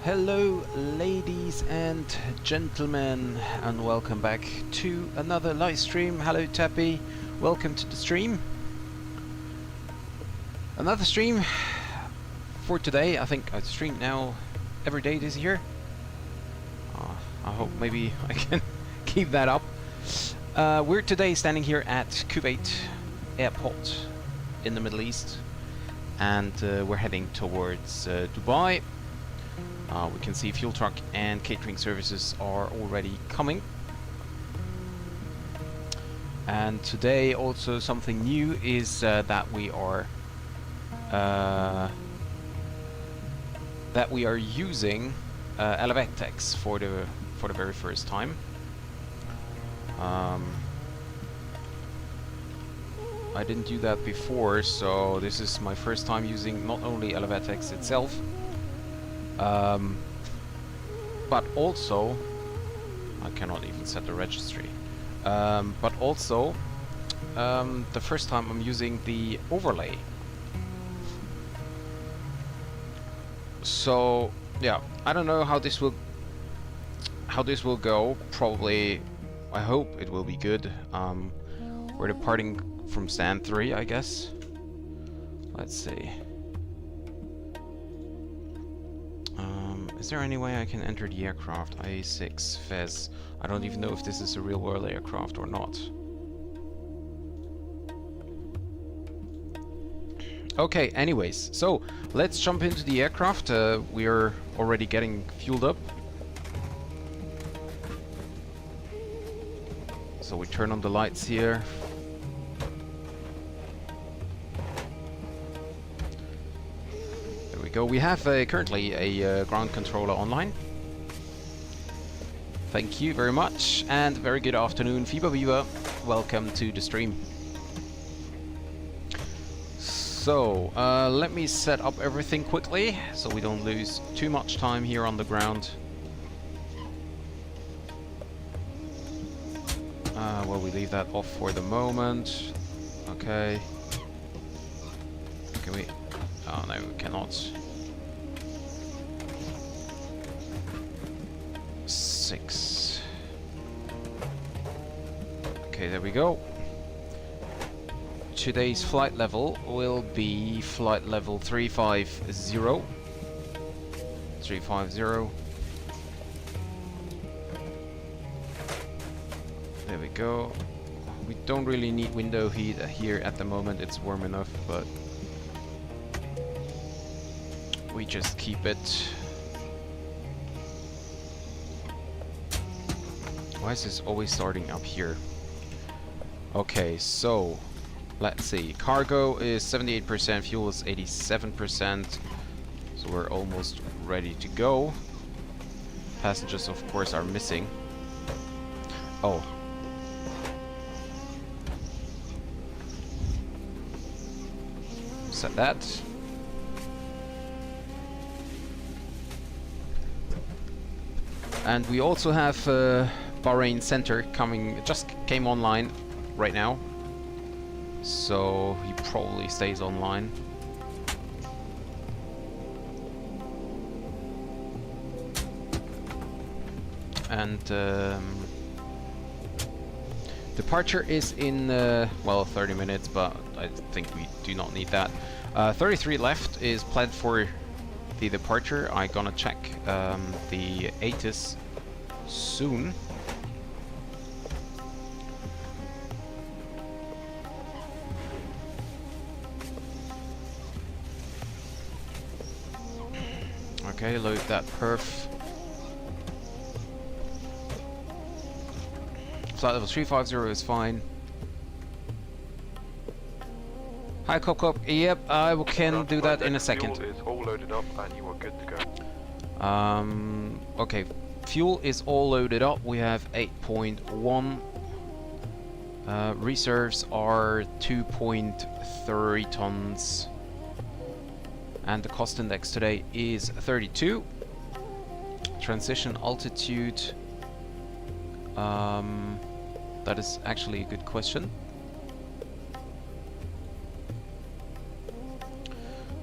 Hello ladies and gentlemen, and welcome back to another live stream. Hello Tappy, welcome to the stream. Another stream for today. I think I stream now every day this year. I hope maybe I can keep that up. We're today standing here at Kuwait airport in the Middle East, and we're heading towards Dubai. We can see fuel truck and catering services are already coming. And today also something new is that we are using Elevatex for the very first time. I didn't do that before, so this is my first time using not only Elevatex itself, but also I cannot even set the registry, but also the first time I'm using the overlay. So yeah, I don't know how this will go. Probably, I hope it will be good. We're departing from stand 3, I guess. Let's see. Is there any way I can enter the aircraft? A6 Fez. I don't even know if this is a real world aircraft or not. Okay, anyways, so let's jump into the aircraft. We're already getting fueled up. So we turn on the lights here. Go. We have currently a ground controller online. Thank you very much, and very good afternoon, Fiba Viva. Welcome to the stream. So let me set up everything quickly so we don't lose too much time here on the ground. Well, we leave that off for the moment. Okay. Can we? Oh no, we cannot. 6. Okay, there we go. Today's flight level will be flight level 350. 350. There we go. We don't really need window heat here at the moment, it's warm enough, but we just keep it. Why is this always starting up here? Okay, so let's see. Cargo is 78%, fuel is 87%, so we're almost ready to go. Passengers, of course, are missing. Oh. Set that. And we also have Bahrain Center coming, just came online right now, so he probably stays online. And departure is in well, 30 minutes, but I think we do not need that. 33 left is planned for the departure. I'm gonna check the ATIS soon. Okay, load that perf. Flight level 350 is fine. Hi Cop Cop. Yep, I can do that in a second. Fuel is all loaded up and you are good to go. Okay, fuel is all loaded up. We have 8.1. Reserves are 2.3 tons. And the cost index today is 32. Transition altitude. That is actually a good question.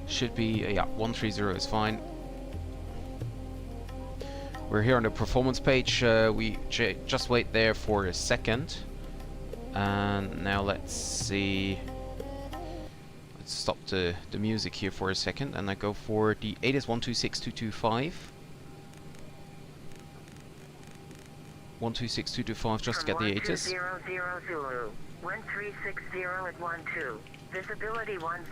Should be, yeah, 130 is fine. We're here on the performance page. We just wait there for a second. And now let's see. Let's stop the music here for a second, and I go for the ATIS 126225. 126225 just to get the ATIS. 1200 Zulu, 1360 at 12. Visibility 10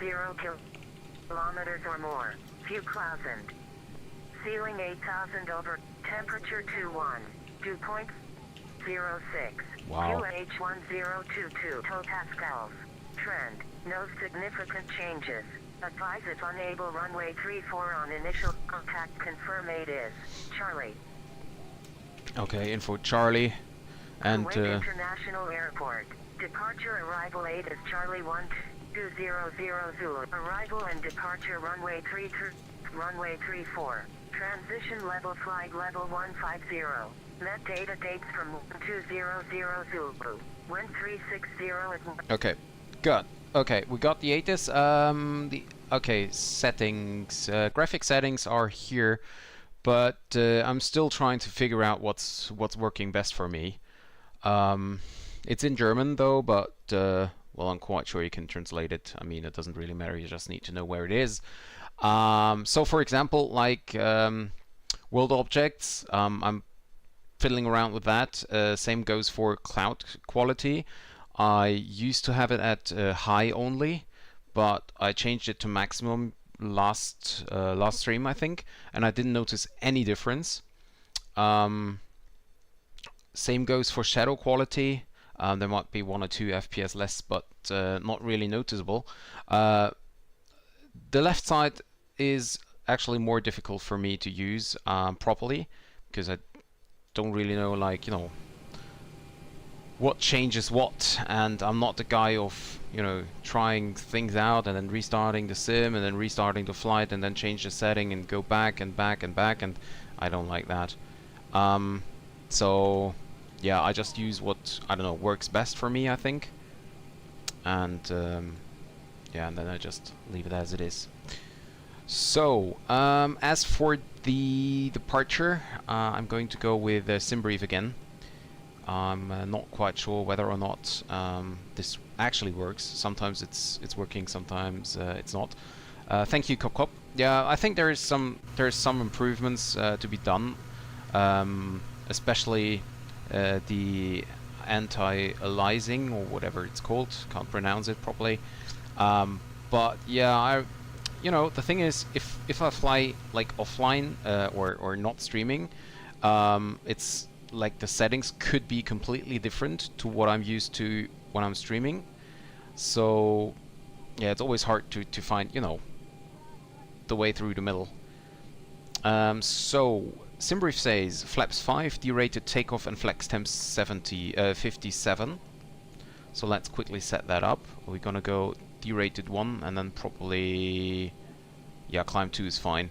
kilometers or more. Few thousand. Ceiling 8,000 over. Temperature 21. Dew point 06. Wow. QH1022 pascals. Trend. No significant changes. Advise if unable runway 34 on initial contact. Confirm ATIS. Charlie. Okay, info Charlie. And Kuwait International Airport. Departure arrival ATIS Charlie 1200 Zulu. Arrival and departure runway 33, runway 34. Transition level flight level 150. Met data dates from 1200 Zulu. 1360 at okay, good. Okay, we got the ATIS. Okay, settings, graphic settings are here, but I'm still trying to figure out what's working best for me. It's in German though, but well, I'm quite sure you can translate it. I mean, it doesn't really matter. You just need to know where it is. So, for example, like world objects, I'm fiddling around with that. Same goes for cloud quality. I used to have it at high only, but I changed it to maximum last stream, I think, and I didn't notice any difference. Same goes for shadow quality. There might be 1 or 2 FPS less, but not really noticeable. The left side is actually more difficult for me to use properly, because I don't really know, like, you know, what changes what, and I'm not the guy of, you know, trying things out and then restarting the sim and then restarting the flight and then change the setting and go back and back and back, and I don't like that. So yeah, I just use what, I don't know, works best for me, I think, and yeah, and then I just leave it as it is. So as for the departure, I'm going to go with SimBrief again. I'm not quite sure whether or not this actually works. Sometimes it's working, sometimes it's not. Thank you, Cop. Yeah, I think there's some improvements to be done, especially the anti-aliasing or whatever it's called. Can't pronounce it properly. But yeah, you know, the thing is, if I fly like offline or not streaming, it's like the settings could be completely different to what I'm used to when I'm streaming. So yeah, it's always hard to find, you know, the way through the middle. So SimBrief says flaps 5, derated takeoff and flex temp 57. So let's quickly set that up. We're gonna go derated 1 and then probably, yeah, climb 2 is fine.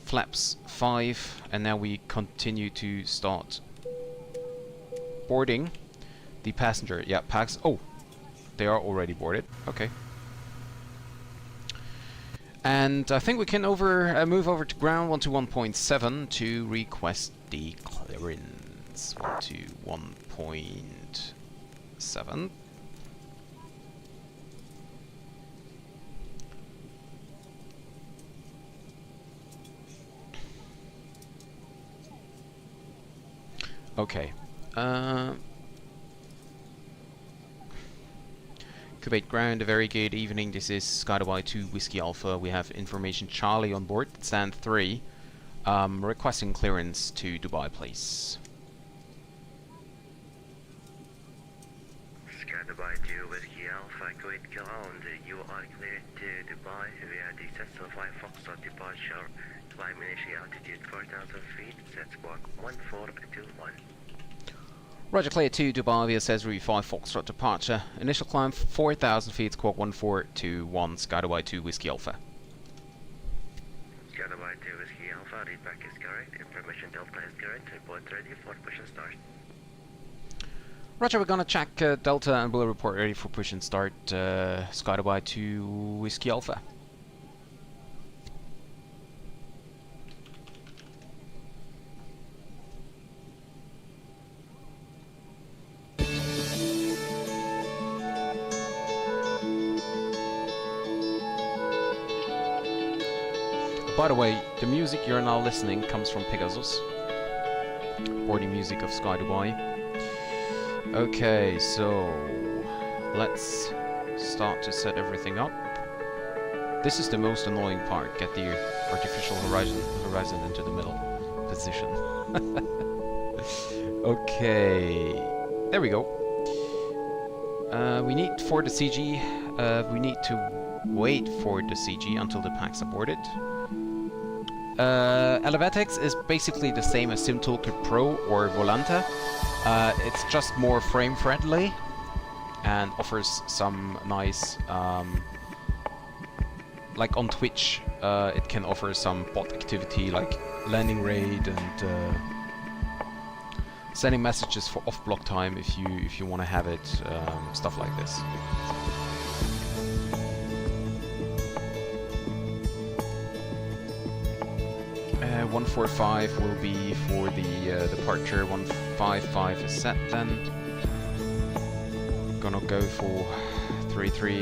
Flaps 5, and now we continue to start boarding the passenger. Yeah, packs. Oh, they are already boarded. Okay. And I think we can move over to ground 121.7 to request the clearance. 121.7. Okay. Kuwait ground, a very good evening. This is SkyDubai 2 Whiskey Alpha. We have information Charlie on board, stand 3. Requesting clearance to Dubai, please. SkyDubai 2 Whiskey Alpha, Kuwait ground. You are cleared to Dubai via the Cessna 5 Foxtrot departure. Climb initial altitude 4,000 feet, set squawk 1421. Roger, clear to Dubai via Cessna 5 Foxtrot departure. Initial climb 4,000 feet, squawk 1421, SkyDubai 2 Whiskey Alpha. SkyDubai 2 Whiskey Alpha, readback is correct, information Delta is correct, report ready for push and start. Roger, we're gonna check Delta and we'll report ready for push and start, SkyDubai 2 Whiskey Alpha. by the way, the music you're now listening comes from Pegasus. Boarding music of Sky Dubai. Okay, so let's start to set everything up. This is the most annoying part. Get the artificial horizon into the middle position. Okay, there we go. We need for the CG. We need to wait for the CG until the packs are boarded. Elevatex is basically the same as SimToolkit Pro or Volanta. It's just more frame friendly and offers some nice, like on Twitch, it can offer some bot activity like landing rate and sending messages for off block time if you want to have it, stuff like this. 145 will be for the departure. 155 is set then. Gonna go for 33.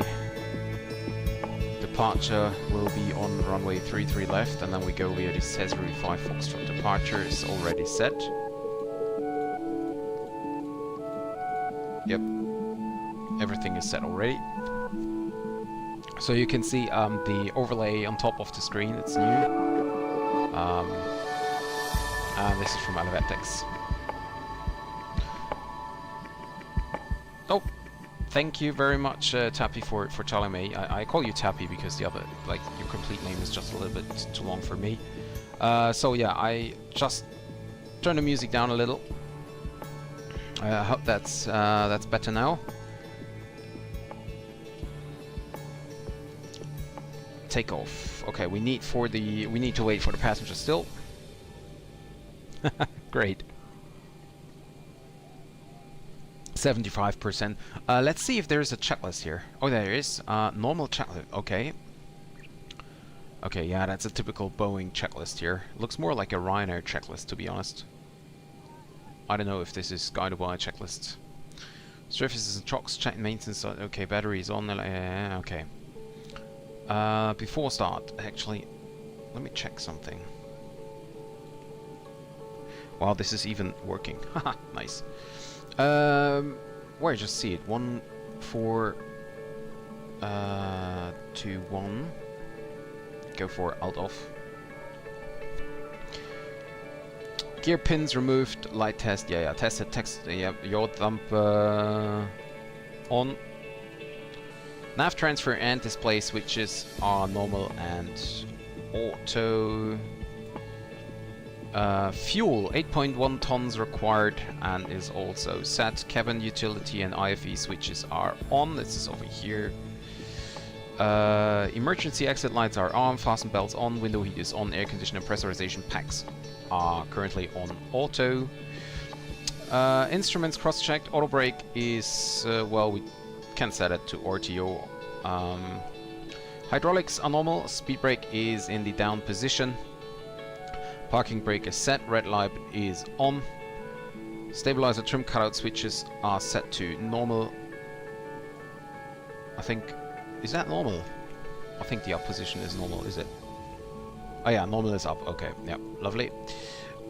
Departure will be on runway 33 left, and then we go via the Cesare 5 Foxtrot. Departure is already set. Yep, everything is set already. So you can see the overlay on top of the screen, it's new. And this is from Elevatex. Oh, thank you very much, Tappy, for telling me. I call you Tappy because the other, like, your complete name is just a little bit too long for me. So yeah, I just turned the music down a little. I hope that's better now. Take off. Okay, we need to wait for the passenger still. Great. 75%. Let's see if there's a checklist here. Oh, there is. Normal checklist. Okay. Okay, yeah, that's a typical Boeing checklist here. Looks more like a Ryanair checklist, to be honest. I don't know if this is Sky Dubai checklist. Surfaces and chocks, check maintenance. Okay, battery is on. Okay. Before start, actually, let me check something. Wow, this is even working. Haha, nice. Where just see it. 1421. Go for alt off. Gear pins removed. Light test. Yeah. Tested. Text. Yeah. Yaw dump on. Nav transfer and display switches are normal and auto. Fuel 8.1 tons required and is also set. Cabin utility and IFE switches are on. This is over here. Emergency exit lights are on. Fasten belts on. Window heat is on. Air conditioner pressurization packs are currently on auto. Instruments cross-checked. Auto brake is well, we can set it to RTO. Hydraulics are normal. Speed brake is in the down position. Parking brake is set. Red light is on. Stabilizer trim cutout switches are set to normal. I think, is that normal? I think the up position is normal, is it? Oh yeah, normal is up. Okay, yeah, lovely.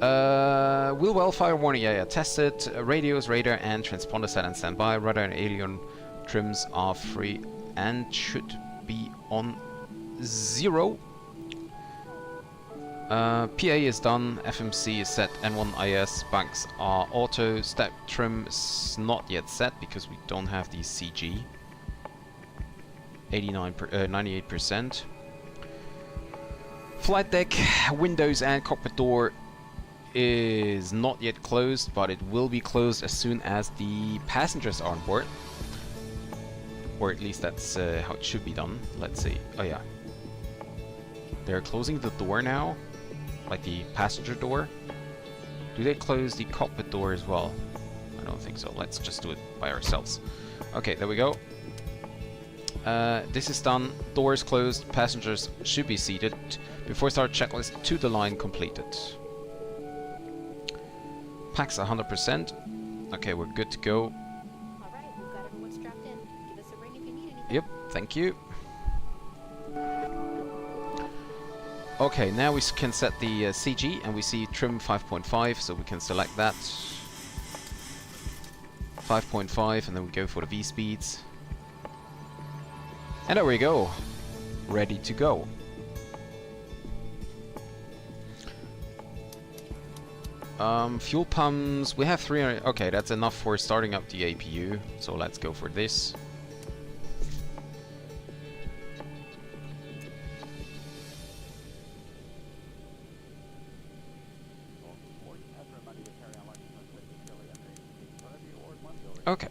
Wheel well fire warning, yeah, tested. Radios, radar and transponder set and standby. Radar and alien trims are free and should be on 0. PA is done, FMC is set, N1 IS banks are auto, step trim is not yet set because we don't have the CG. 98%. Flight deck, windows and cockpit door is not yet closed, but it will be closed as soon as the passengers are on board. Or at least that's how it should be done. Let's see. Oh yeah. They're closing the door now. Like the passenger door. Do they close the cockpit door as well? I don't think so. Let's just do it by ourselves. Okay, there we go. This is done. Doors closed. Passengers should be seated. Before start, checklist to the line completed. Packs 100%. Okay, we're good to go. Alright, we've got everyone strapped in. Give us a ring if you need anything. Yep, thank you. Okay, now we can set the CG, and we see trim 5.5, so we can select that. 5.5, and then we go for the V speeds. And there we go. Ready to go. Fuel pumps, we have 300. Okay, that's enough for starting up the APU, so let's go for this. Okay.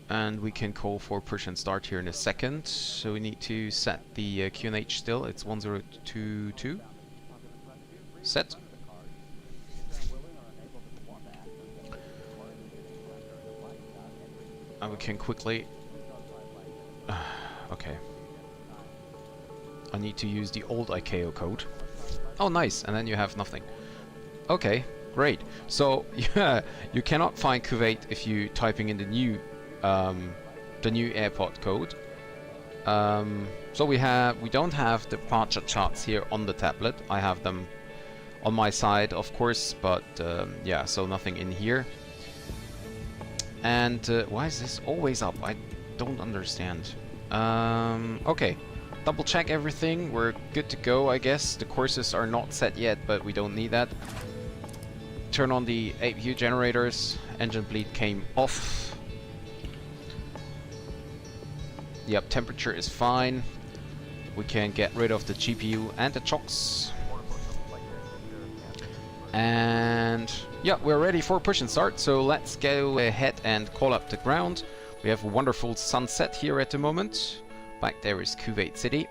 And we can call for push and start here in a second. So we need to set the QNH still. It's 1022. Set. And we can quickly... okay. I need to use the old ICAO code. Oh, nice. And then you have nothing. Okay, great. So, yeah, you cannot find Kuwait if you typing in the new airport code. So we don't have the departure charts here on the tablet. I have them on my side, of course, but yeah, so nothing in here. And why is this always up? I don't understand. Okay, double check everything. We're good to go, I guess. The courses are not set yet, but we don't need that. Turn on the APU generators. Engine bleed came off. Yep, temperature is fine. We can get rid of the GPU and the chocks. And yeah, we're ready for push and start. So let's go ahead and call up the ground. We have a wonderful sunset here at the moment. Back there is Kuwait City.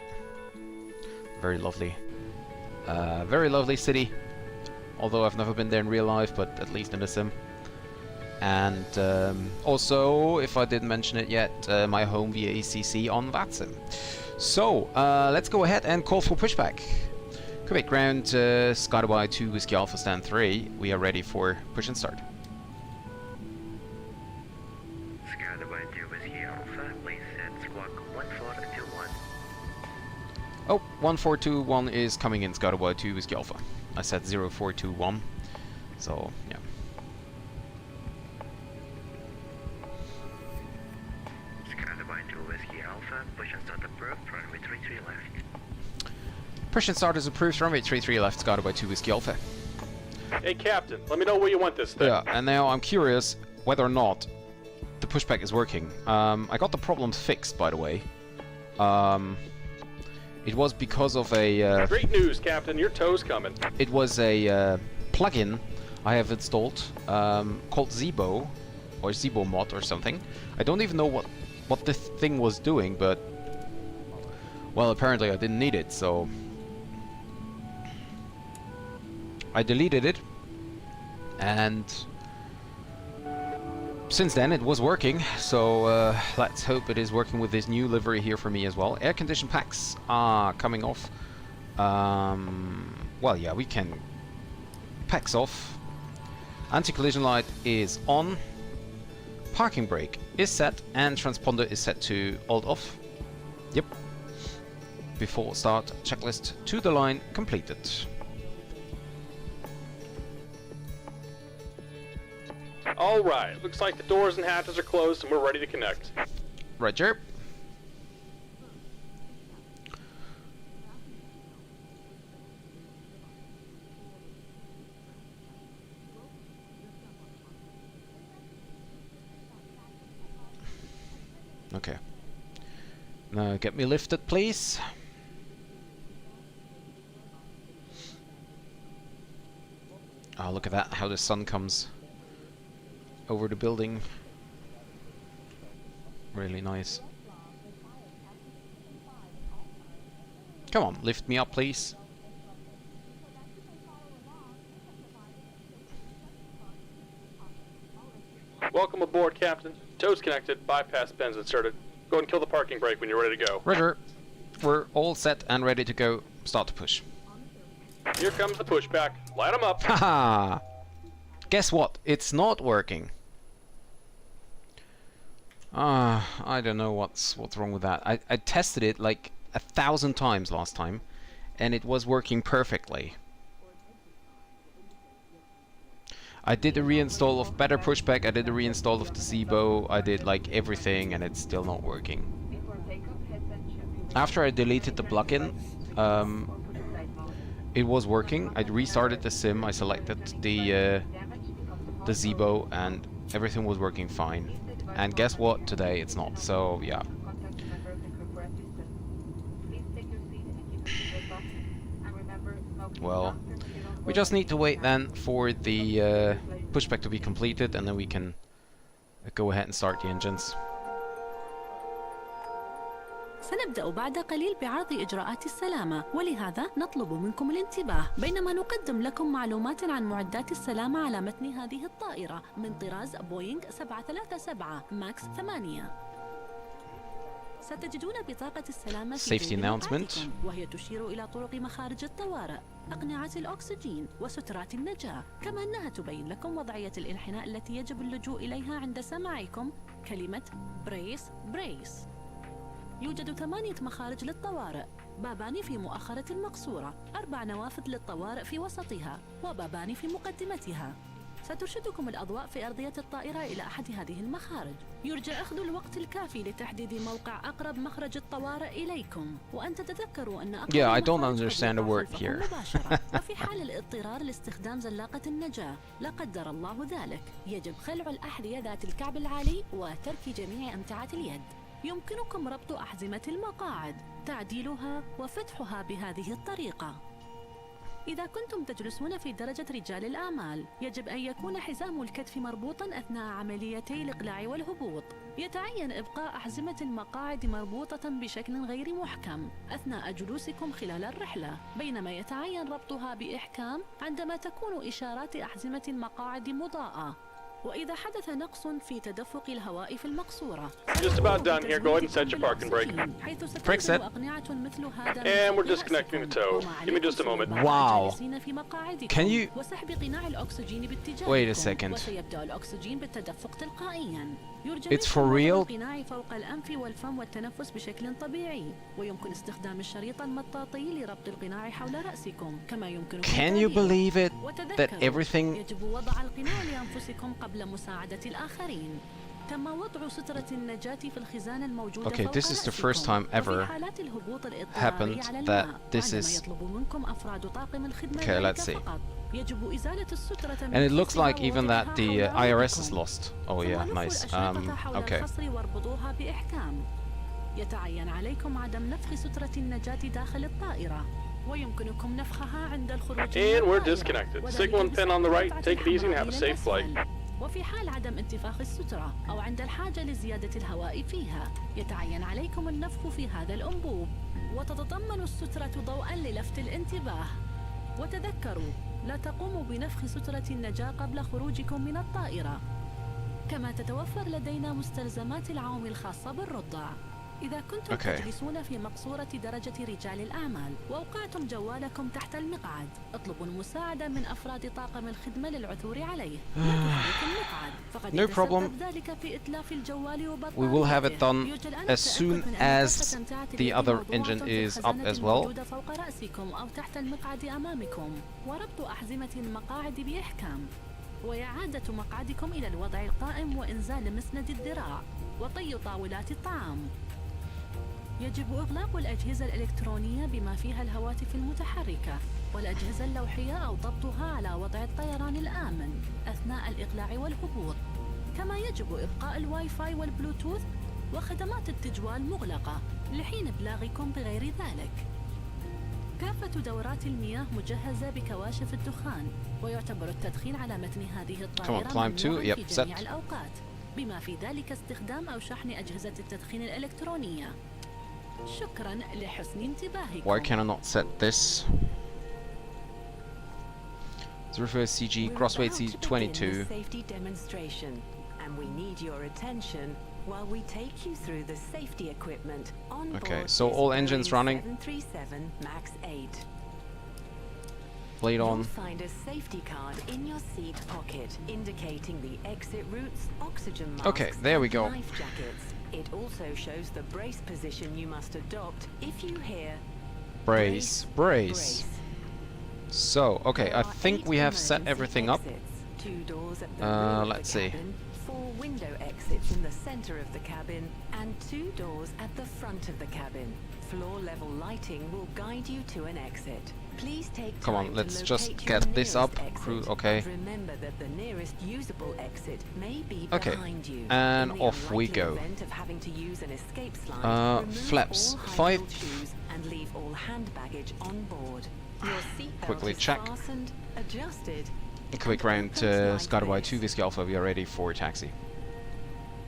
Very lovely. Very lovely city. Although I've never been there in real life, but at least in the sim. And also, if I didn't mention it yet, my home via ACC on VATSIM. So, let's go ahead and call for pushback. Kuwait ground, SkyDubai 2 Whiskey Alpha stand 3. We are ready for push and start. SkyDubai 2 Whiskey Alpha, please set squawk 1421. Oh, 1421 is coming in, SkyDubai 2 Whiskey Alpha. I said 0421, so yeah. SkyDubai 2 Whiskey Alpha, push and start approved, runway 33 left. Push and start is approved, runway 33 left, SkyDubai 2 Whiskey Alpha. Hey Captain, let me know where you want this thing. Yeah, and now I'm curious whether or not the pushback is working. I got the problems fixed, by the way. It was because of a... Great news, Captain. Your tow's coming. It was a plugin I have installed called Zibo, or Zibo mod or something. I don't even know what this thing was doing, but... well, apparently I didn't need it, so... I deleted it, and... since then it was working, so let's hope it is working with this new livery here for me as well. Air condition packs are coming off. Well, yeah, we can... packs off. Anti-collision light is on. Parking brake is set, and transponder is set to alt off. Yep. Before start, checklist to the line completed. Alright, looks like the doors and hatches are closed and we're ready to connect. Roger. Okay. Now get me lifted, please. Oh, look at that, how the sun comes over the building. Really nice. Come on, lift me up, please. Welcome aboard, Captain. Tow's connected, bypass pins inserted. Go and kill the parking brake when you're ready to go. Roger. We're all set and ready to go. Start to push. Here comes the pushback. Light them up. Haha! Guess what? It's not working. I don't know what's wrong with that. I tested it like 1,000 times last time, and it was working perfectly. I did a reinstall of Better Pushback, I did a reinstall of the Zibo, I did like everything, and it's still not working. After I deleted the plugin, it was working. I restarted the sim, I selected the Zibo, and everything was working fine. And guess what? Today it's not. So yeah. Well, we just need to wait then for the pushback to be completed, and then we can go ahead and start the engines. سنبدأ بعد قليل بعرض إجراءات السلامة، ولهذا نطلب منكم الانتباه بينما نقدم لكم معلومات عن معدات السلامة على متن هذه الطائرة من طراز بوينغ 737 ماكس 8. ستجدون بطاقة السلامة في Safety announcement. وهي تشير إلى طرق مخارج الطوارئ، أقنعة الأكسجين وسترات النجاة، كما أنها تبين لكم وضعية الانحناء التي يجب اللجوء إليها عند سماعكم كلمة بريس. يوجد 8 مخارج للطوارئ، بابان في مؤخرة المقصورة، 4 نوافذ للطوارئ في وسطها، وبابان في مقدمتها. سترشدكم الأضواء في أرضية الطائرة إلى أحد هذه المخارج. يرجى أخذ الوقت الكافي لتحديد موقع أقرب مخرج الطوارئ إليكم، وأن تتذكروا أن أقرب Yeah, I don't مخرج understand a word here. مباشرة. وفي حال الاضطرار لاستخدام زلاقة النجاة، لا قدر الله ذلك، يجب خلع الأحذية ذات الكعب العالي وترك جميع أمتعة اليد. يمكنكم ربط أحزمة المقاعد، تعديلها وفتحها بهذه الطريقة. إذا كنتم تجلسون في درجة رجال الأعمال، يجب أن يكون حزام الكتف مربوطاً أثناء عمليتي الإقلاع والهبوط. يتعين إبقاء أحزمة المقاعد مربوطة بشكل غير محكم أثناء جلوسكم خلال الرحلة، بينما يتعين ربطها بإحكام عندما تكون إشارات أحزمة المقاعد مضاءة. وإذا حدث نقص في تدفق الهواء في المقصورة. Just about done here. Go ahead and set your parking brake. Brake set. And we're disconnecting the tow. Give me just a moment. Wow. Can you... Wait a second. وسيبدأ الأكسجين بالتدفق تلقائيا. It's for real? القناع فوق الأنف والفم والتنفس بشكل طبيعي، ويمكن استخدام الشريط المطاطي لربط القناع حول رأسكم، كما يمكن Can you believe it? That everything... يجب وضع القناع لأنفسكم قبل مساعدة الآخرين. تم وضع سترة النجاة في الخزان الموجودة Okay, this is the first time ever happened that this is... Okay, let's see. And it looks like even that the IRS is lost. Oh yeah, nice. Okay. يتعين عليكم عدم نفخ سترة النجاة داخل الطائرة، ويمكنكم نفخها عند الخروج. And we're disconnected. Signal and pin on the right. Take it easy and have a safe flight. وفي حال عدم انتفاخ السترة أو عند الحاجة لزيادة الهواء فيها، يتعين عليكم النفخ في هذا الأنبوب. وتتضمن السترة ضوءا للفت الانتباه. وتذكروا، لا تقوموا بنفخ سترة النجاة قبل خروجكم من الطائرة. كما تتوفر لدينا مستلزمات العوم الخاصة بالرضع. إذا كنتم تجلسون في مقصورة درجة رجال الأعمال وأوقعتم جوالكم تحت المقعد، اطلبوا المساعدة من أفراد طاقم الخدمة للعثور عليه. لا تحرك المقعد، فقد يتسبب ذلك في إتلاف الجوال وبطاريته. We will have it done as soon as the other engine is up as well. فوق رأسكم أو تحت المقعد أمامكم، وربط أحزمة المقاعد بإحكام، وإعادة مقعدكم إلى الوضع القائم وإنزال مسند الذراع، وطي طاولات الطعام. يجب إغلاق الأجهزة الإلكترونية بما فيها الهواتف المتحركة والأجهزة اللوحية أو ضبطها على وضع الطيران الآمن أثناء الإقلاع والهبوط. كما يجب إبقاء الواي فاي والبلوتوث وخدمات التجوال مغلقة لحين إبلاغكم بغير ذلك. كافة دورات المياه مجهزة بكواشف الدخان، ويعتبر التدخين على متن هذه الطائرة ممنوعا في جميع الأوقات، بما في ذلك استخدام أو شحن أجهزة التدخين الإلكترونية. شكرا لحسن انتباهكم. Why can I not set this? Zero CG Crossway C22. Safety demonstration, and we need your attention while we take you through the safety equipment on Okay, board so all engines running. 737 MAX 8. plate on. You'll find a safety card in your seat pocket indicating the exit routes, oxygen masks, Okay, there we and go. life jackets. It also shows the brace position you must adopt if you hear Brace. So, okay, There I are think 8 we have set emergency everything up. exits, 2 doors at the rear of Let's the see. cabin, 4 window exits in the center of the cabin, and 2 doors at the front of the cabin. Floor level lighting will guide you to an exit. Please take Come on, time let's to just locate get your this nearest up. exit, Cruise, okay. and remember that the nearest usable exit may be Okay, behind you. and In the off we unlikely go. event of having to use an escape slide, remove flaps, all high 5. heel shoes and leave all hand baggage on board. Your seatbelt Quickly is check. fastened, adjusted, A quick and round opened Sky like Dubai this. 2 Whiskey Alpha, we are ready for taxi.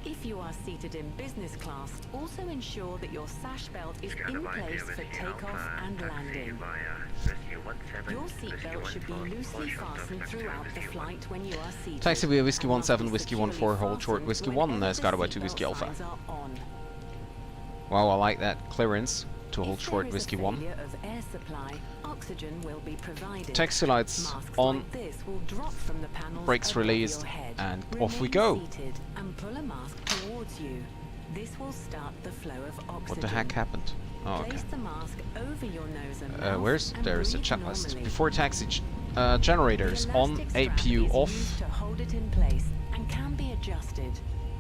If you are seated in business class, also ensure that your sash belt is in Skydive place for Whiskey takeoff Alpha, and taxi landing. via Whiskey 17, Your Whiskey seatbelt should be 14, loosely hold short of fastened left to throughout the Whiskey flight when you are seated. Taxi via Whiskey and must 17, be Whiskey securely 14, hold short, fastened Whiskey 1, whenever Sky the Dubai 2 Whiskey seatbelt Alpha. signs are on. Wow, I like that clearance to hold If short there is a Whiskey 1. failure of air supply, oxygen will be provided. Taxi lights Masks on, like this will drop from the panels brakes above released, your head. and off we Remain go. Seated and pull a mask towards you. This will start the flow of oxygen. What the heck happened? Oh, okay. Place the mask over your nose and mouth Where's? and There is a breathe checklist. normally. Before taxi, generators The on, elastic strap APU is off. used to hold it in place and can be adjusted.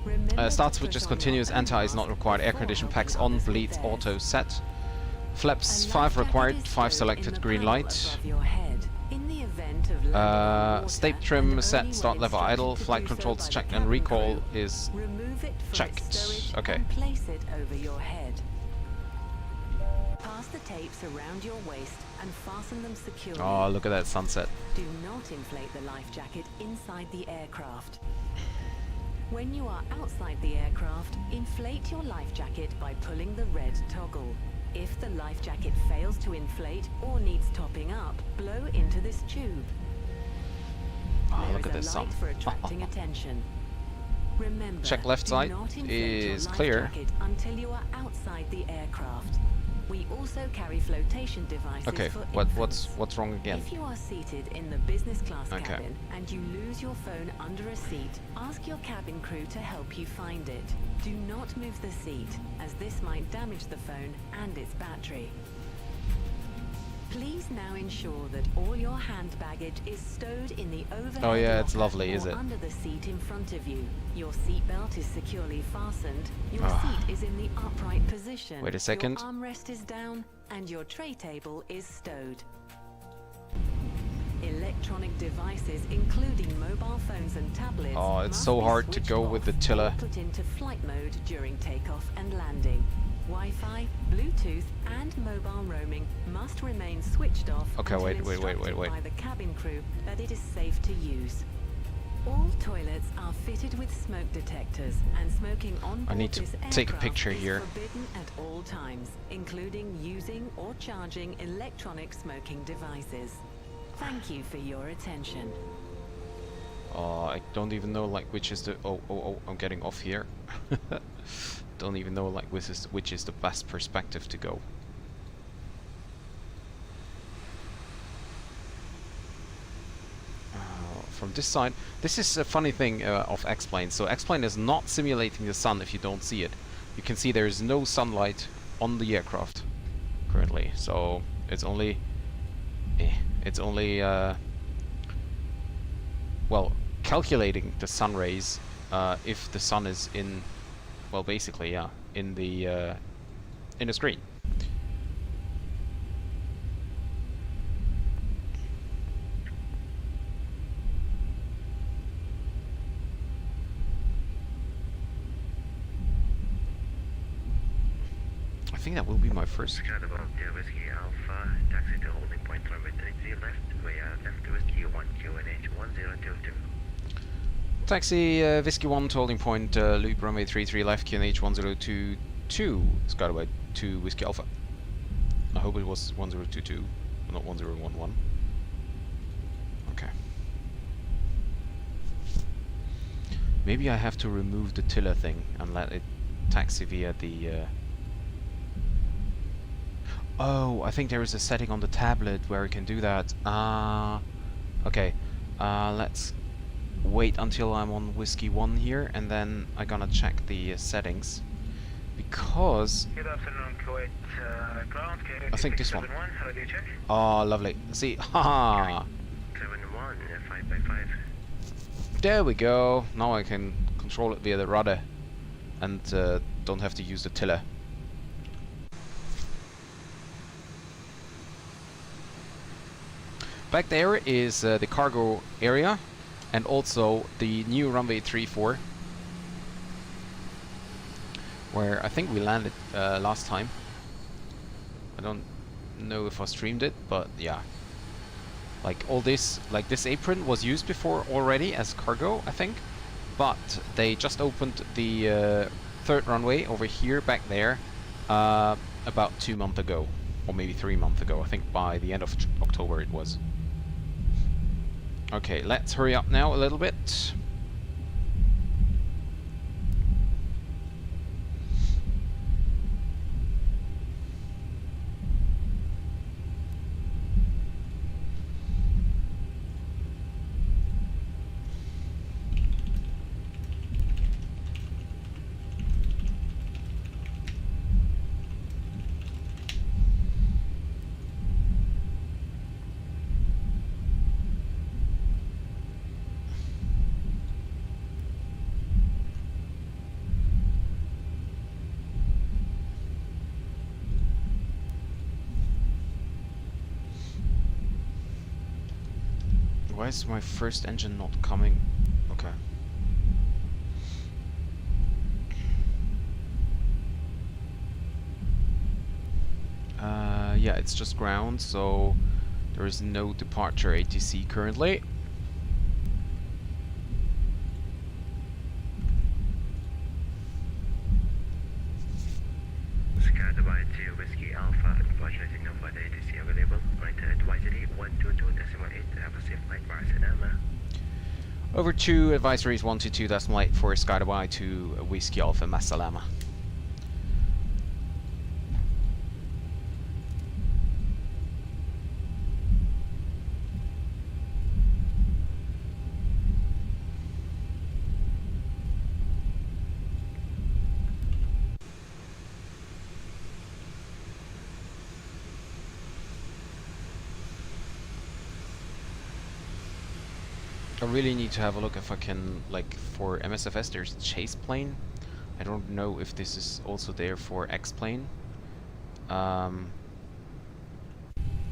Remember Start to switches put on continuous, your own anti is not mask required, air before condition helping packs on, others with bleeds theirs. auto set. Flaps A 5 life jacket required, is 5 stowed in selected, the green panel light. above your head. In the event of landing on water State and trim only set, when start level instructed idle, to flight do so controls by the checked, and cabin recall crew. is Remove it for checked. its stowage Okay. and place it over your head. Pass the tapes around your waist and fasten them securely. Oh, look at that sunset. Do not inflate the life jacket inside the aircraft. When you are outside the aircraft, inflate your life jacket by pulling the red toggle. If the life jacket fails to inflate or needs topping up, blow into this tube. Oh, There look is at a this light sun. for attracting attention. Remember, Check left do side not inflate is your life clear. jacket until you are outside the aircraft. We also carry flotation devices Okay, for what's infants. wrong again? If you are seated in the business class Okay. cabin and you lose your phone under a seat, ask your cabin crew to help you find it. Do not move the seat, as this might damage the phone and its battery. Please now ensure that all your hand baggage is stowed in the overhead Oh yeah, it's locker lovely, or is it? under the seat in front of you. Your seatbelt is securely fastened. Your Ah. seat is in the upright position. Wait a second. Your armrest is down and your tray table is stowed. Electronic devices, including mobile phones and tablets, Oh, it's must so be hard to switched go off with the or tiller. put into flight mode during takeoff and landing. Wi-Fi, Bluetooth, and mobile roaming must remain switched off Okay, until wait. instructed by the cabin crew that it is safe to use. All toilets are fitted with smoke detectors, and smoking on board I need to this take a aircraft picture is here. forbidden at all times, including using or charging electronic smoking devices. Thank you for your attention. I don't even know like which is the I'm getting off here. Don't even know like which is the best perspective to go. From this side, this is a funny thing of X-Plane. So X-Plane is not simulating the sun if you don't see it. You can see there is no sunlight on the aircraft currently, so it's only well, calculating the sun rays if the sun is in, well, basically, yeah, in the screen. I think that will be my first. Skydive Whiskey Alpha, taxi to holding point runway 33 left, via left Whiskey 1 QNH 1022. Taxi Whiskey 1 to holding point loop runway 33 left QNH 1022 Skydaway 2 Whiskey Alpha. I hope it was 1022, not 1011. Okay. Maybe I have to remove the tiller thing and let it taxi via the Oh, I think there is a setting on the tablet where you can do that. Okay. Let's wait until I'm on Whiskey 1 here, and then I'm gonna check the settings. Because Good afternoon, Kuwait. Ground, I think this one. 71, how do you check? Oh, lovely. See, haha. 71, 5x5. There we go. Now I can control it via the rudder, and don't have to use the tiller. Back there is the cargo area, and also the new runway 34, where I think we landed last time. I don't know if I streamed it, but yeah. Like all this, like this apron was used before already as cargo, I think. But they just opened the third runway over here, back there, about 2 months ago, or maybe 3 months ago. I think by the end of October it was. Okay, let's hurry up now a little bit. Why is my first engine not coming? Okay. Yeah, it's just ground, so there is no departure ATC currently. SkyDubai to Whiskey Alpha, unfortunately no flight ATC available. Right, advisory 122.8, have a safe flight, Barcelona. Over to advisories 122.8 for SkyDubai to Whiskey Alpha Masalama. I really need to have a look if I can, like, for MSFS there's chase plane. I don't know if this is also there for X plane.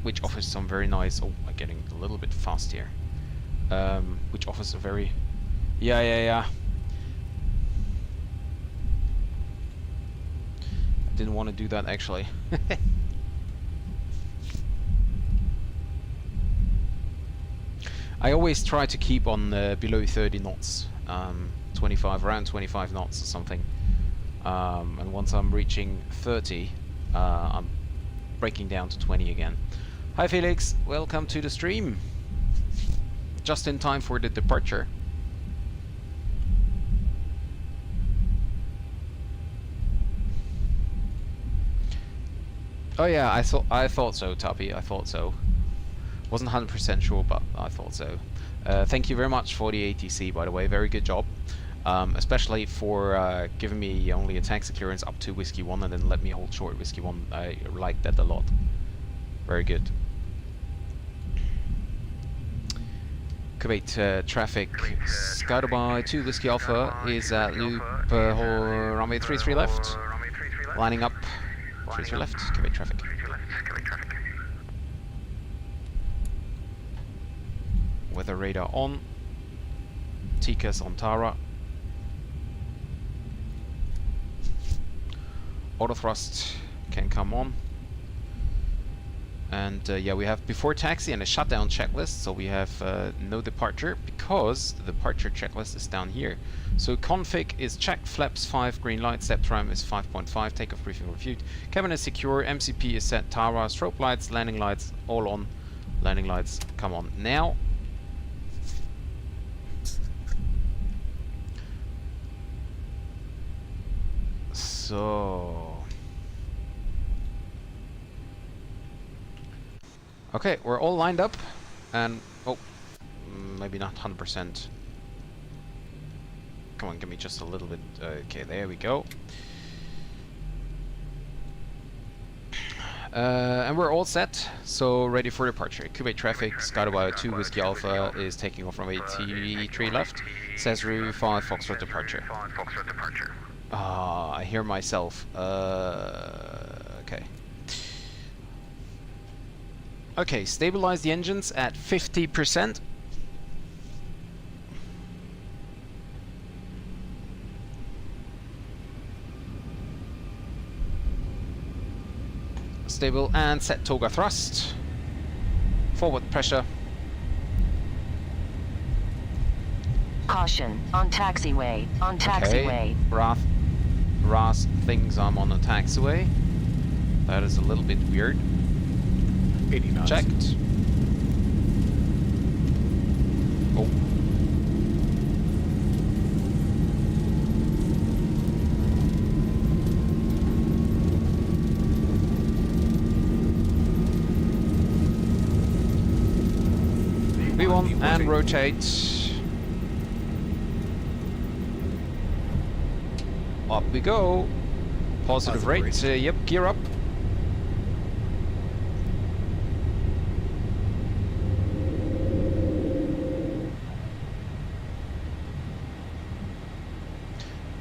Which offers some very nice, oh, I'm getting a little bit fast here. Which offers a very, yeah. I didn't want to do that actually. I always try to keep on below 30 knots, 25, around 25 knots or something. And once I'm reaching 30, I'm breaking down to 20 again. Hi Felix, welcome to the stream. Just in time for the departure. Oh yeah, I thought so, Tappy, I thought so. Wasn't 100% sure, but I thought so. Thank you very much for the ATC, by the way. Very good job. Especially for giving me only a taxi clearance up to Whiskey 1 and then let me hold short Whiskey 1. I like that a lot. Very good. Kuwait traffic. SkyDubai to Whiskey Alpha is at loop runway 33 left. Lining up 33 left. Kuwait traffic. Weather radar on. TCAS on Tara. Auto thrust can come on. And yeah, we have before taxi and a shutdown checklist, so we have no departure because the departure checklist is down here. So config is checked, flaps 5, green light, step time is 5.5, takeoff briefing reviewed, cabin is secure, MCP is set, Tara, strobe lights, landing lights all on, landing lights come on now. So Okay, we're all lined up, and oh, maybe not 100%. Come on, give me just a little bit. Okay, there we go. And we're all set, so ready for departure. Kuwait traffic, SkyDubai 2 Whiskey Alpha is taking off from AT3 left. Cesru 5 Foxtrot departure. Ah, I hear myself. Okay. Okay, stabilize the engines at 50%. Stable, and set toga thrust. Forward pressure. Caution, on taxiway, on taxiway. Okay. RAS thinks I'm on a taxiway. That is a little bit weird. 80 knots. Checked. Oh. V1 and rotate. Up we go. Positive rate. Yep, gear up.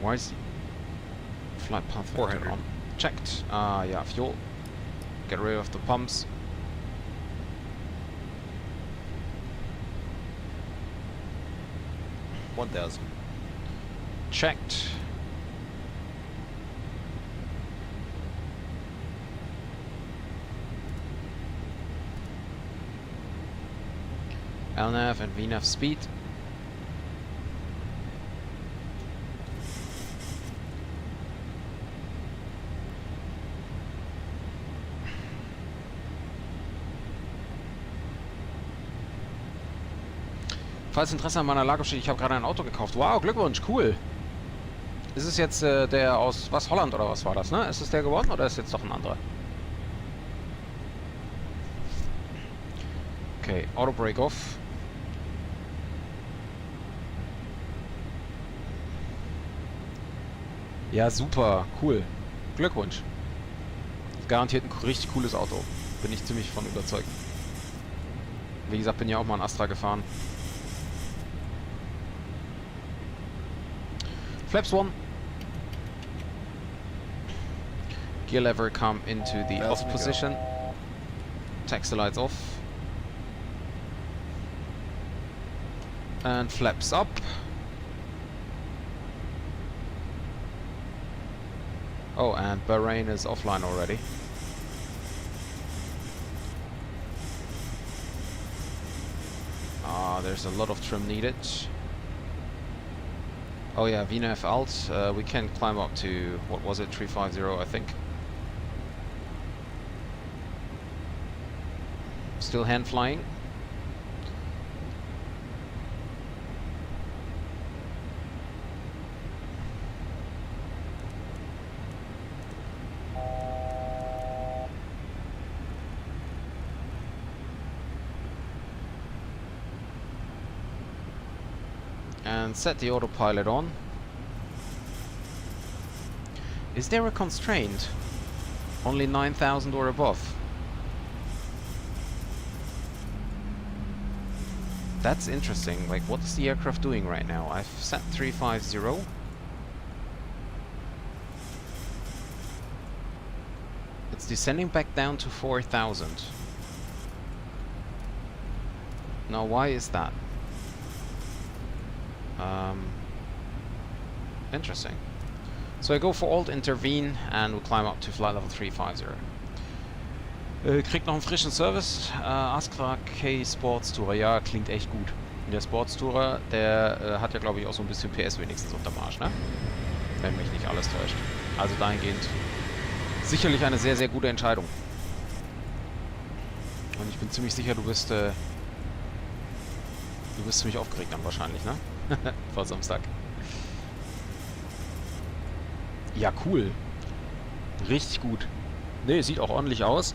Why is the flight path 400 on? Checked. Yeah, fuel. Get rid of the pumps. $1,000. Checked. LNAV and VNAV speed. Falls Interesse an meiner Lage besteht, ich habe gerade ein Auto gekauft. Wow, Glückwunsch, cool. Ist es jetzt der aus, was, Holland oder was war das, ne? Ist es der geworden oder ist jetzt doch ein anderer? Okay, Auto Break Off. Ja, super, cool. Glückwunsch. Garantiert ein richtig cooles Auto. Bin ich ziemlich von überzeugt. Wie gesagt, bin ja auch mal ein Astra gefahren. Flaps 1. Gear lever come into the off position. Taxi lights off. And flaps up. Oh, and Bahrain is offline already. There's a lot of trim needed. Oh yeah, VNAV alt, we can climb up to, what was it, 350 I think. Still hand flying. And set the autopilot on. Is there a constraint? Only 9,000 or above? That's interesting. Like, what is the aircraft doing right now? I've set 350. It's descending back down to 4,000. Now, why is that? Interesting. So I go for alt intervene and we climb up to flight level 350. Kriegt noch einen frischen Service. Astra K Sports Tourer. Ja, klingt echt gut. Der Sports Tourer, der hat ja glaube ich auch so ein bisschen PS wenigstens unterm Arsch, ne? Wenn mich nicht alles täuscht. Also dahingehend sicherlich eine sehr, sehr gute Entscheidung. Und ich bin ziemlich sicher, du bist ziemlich aufgeregt dann wahrscheinlich, ne? Vor Samstag. Ja, cool. Richtig gut. Ne, sieht auch ordentlich aus.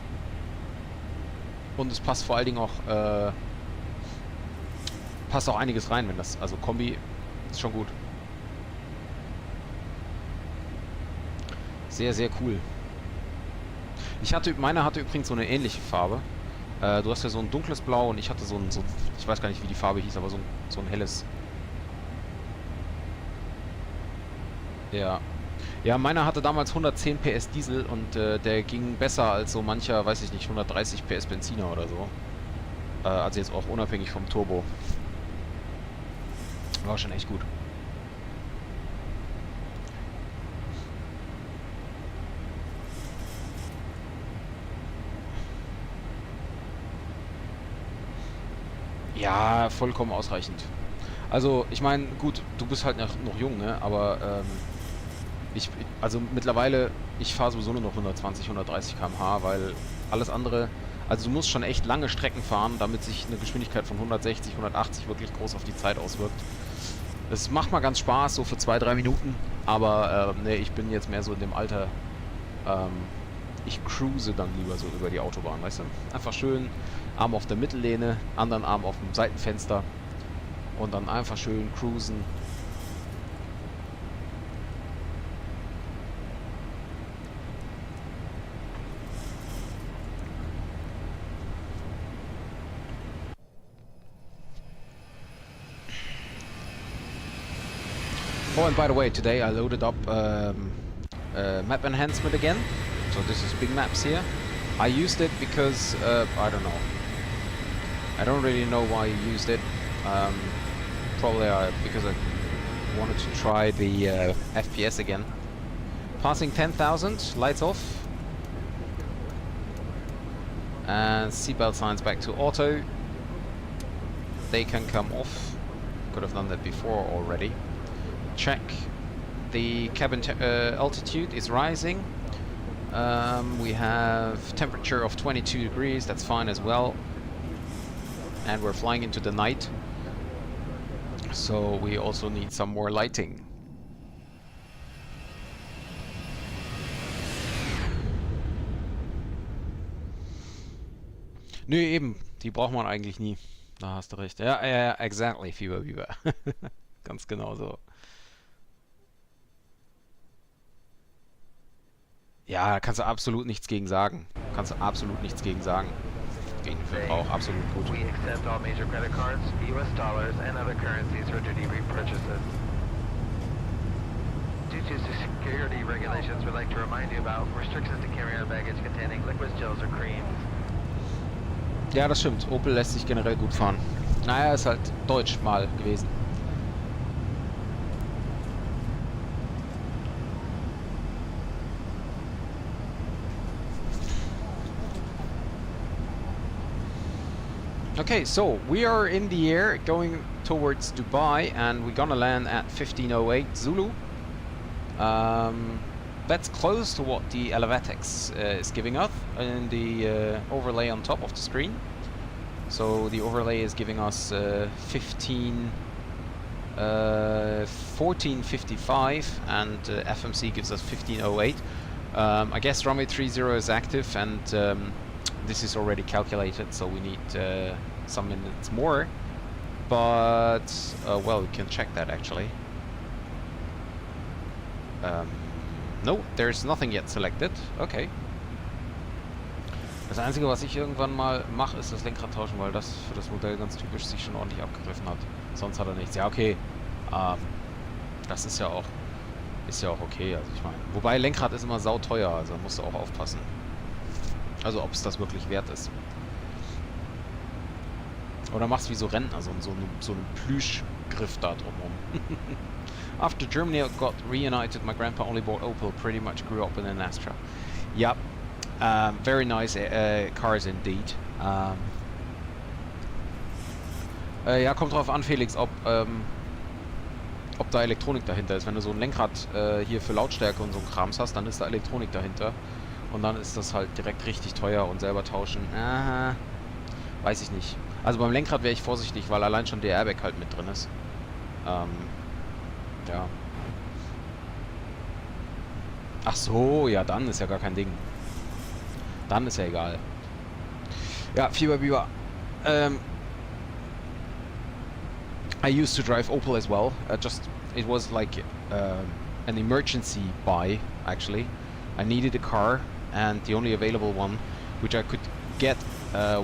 Und es passt vor allen Dingen auch, passt auch einiges rein, wenn das, also Kombi ist schon gut. Sehr, sehr cool. Meine hatte übrigens so eine ähnliche Farbe. Du hast ja so ein dunkles Blau und ich hatte so ein, ich weiß gar nicht, wie die Farbe hieß, aber so ein helles. Ja. Ja, meiner hatte damals 110 PS Diesel und der ging besser als so mancher, weiß ich nicht, 130 PS Benziner oder so. Also jetzt auch unabhängig vom Turbo. War schon echt gut. Ja, vollkommen ausreichend. Also, ich meine, gut, du bist halt noch jung, ne? Aber also mittlerweile, ich fahre sowieso nur noch 120, 130 km/h, weil alles andere, also du musst schon echt lange Strecken fahren, damit sich eine Geschwindigkeit von 160, 180 wirklich groß auf die Zeit auswirkt. Es macht mal ganz Spaß, so für 2-3 Minuten, aber ne, ich bin jetzt mehr so in dem Alter, ich cruise dann lieber so über die Autobahn, weißt du? Einfach schön, Arm auf der Mittellehne, anderen Arm auf dem Seitenfenster und dann einfach schön cruisen. Oh, and by the way, today I loaded up map enhancement again. So this is big maps here. I used it because, I don't know. I don't really know why I used it. Probably because I wanted to try the FPS again. Passing 10,000, lights off. And seatbelt signs back to auto. They can come off. Could have done that before already. Check. The cabin altitude is rising. We have temperature of 22 degrees, that's fine as well. And we're flying into the night. So we also need some more lighting. Nö, eben. Die braucht man eigentlich nie. Da hast du recht. Ja, exactly, Fieber. Ganz genau so. Ja, da kannst du absolut nichts gegen sagen. Gegen den Verbrauch absolut gut. We accept all major credit cards, US dollars, and other currencies for duty-free purchases. Due to security regulations, we'd like to remind you about restrictions to carry on baggage containing liquids, gels, or creams. Ja, das stimmt. Opel lässt sich generell gut fahren. Naja, ist halt deutsch mal gewesen. Okay, so we are in the air going towards Dubai and we're gonna land at 1508 Zulu. That's close to what the Elevatex is giving us in the overlay on top of the screen. So the overlay is giving us 1455 and FMC gives us 1508. I guess runway 30 is active and this is already calculated, so we need some minutes more. But, well, we can check that actually. No, there's nothing yet selected. Okay. Das Einzige, was ich irgendwann mal mache, ist das Lenkrad tauschen, weil das für das Modell ganz typisch sich schon ordentlich abgegriffen hat. Sonst hat er nichts. Ja, okay. Das ist ja auch okay. Also ich meine, wobei Lenkrad ist immer sauteuer, also da musst du auch aufpassen. Also ob es das wirklich wert ist. Oder machst wie so Rentner, so einen Plüschgriff da drumherum. After Germany got reunited, my grandpa only bought Opel, pretty much grew up in an Astra. Yep. Very nice cars indeed. Ja, kommt drauf an, Felix, ob da Elektronik dahinter ist. Wenn du so ein Lenkrad hier für Lautstärke und so ein Krams hast, dann ist da Elektronik dahinter. Und dann ist das halt direkt richtig teuer und selber tauschen. Weiß ich nicht. Also beim Lenkrad wäre ich vorsichtig, weil allein schon der Airbag halt mit drin ist. Ja. Ach so, ja, dann ist ja gar kein Ding. Dann ist ja egal. Yeah, Fieber. I used to drive Opel as well. It was like an emergency buy, actually. I needed a car, and the only available one which I could get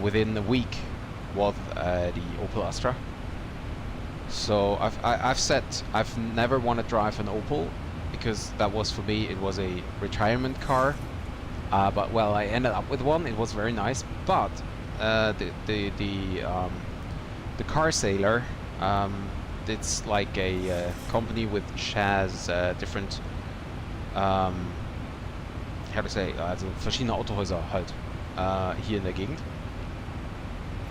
within a week was the Opel Astra. So I've said I've never want to drive an Opel, because that was, for me, it was a retirement car. But well, I ended up with one. It was very nice, but the car sailor, it's like a company which has different, how to say, also verschiedene Autohäuser halt hier in der Gegend.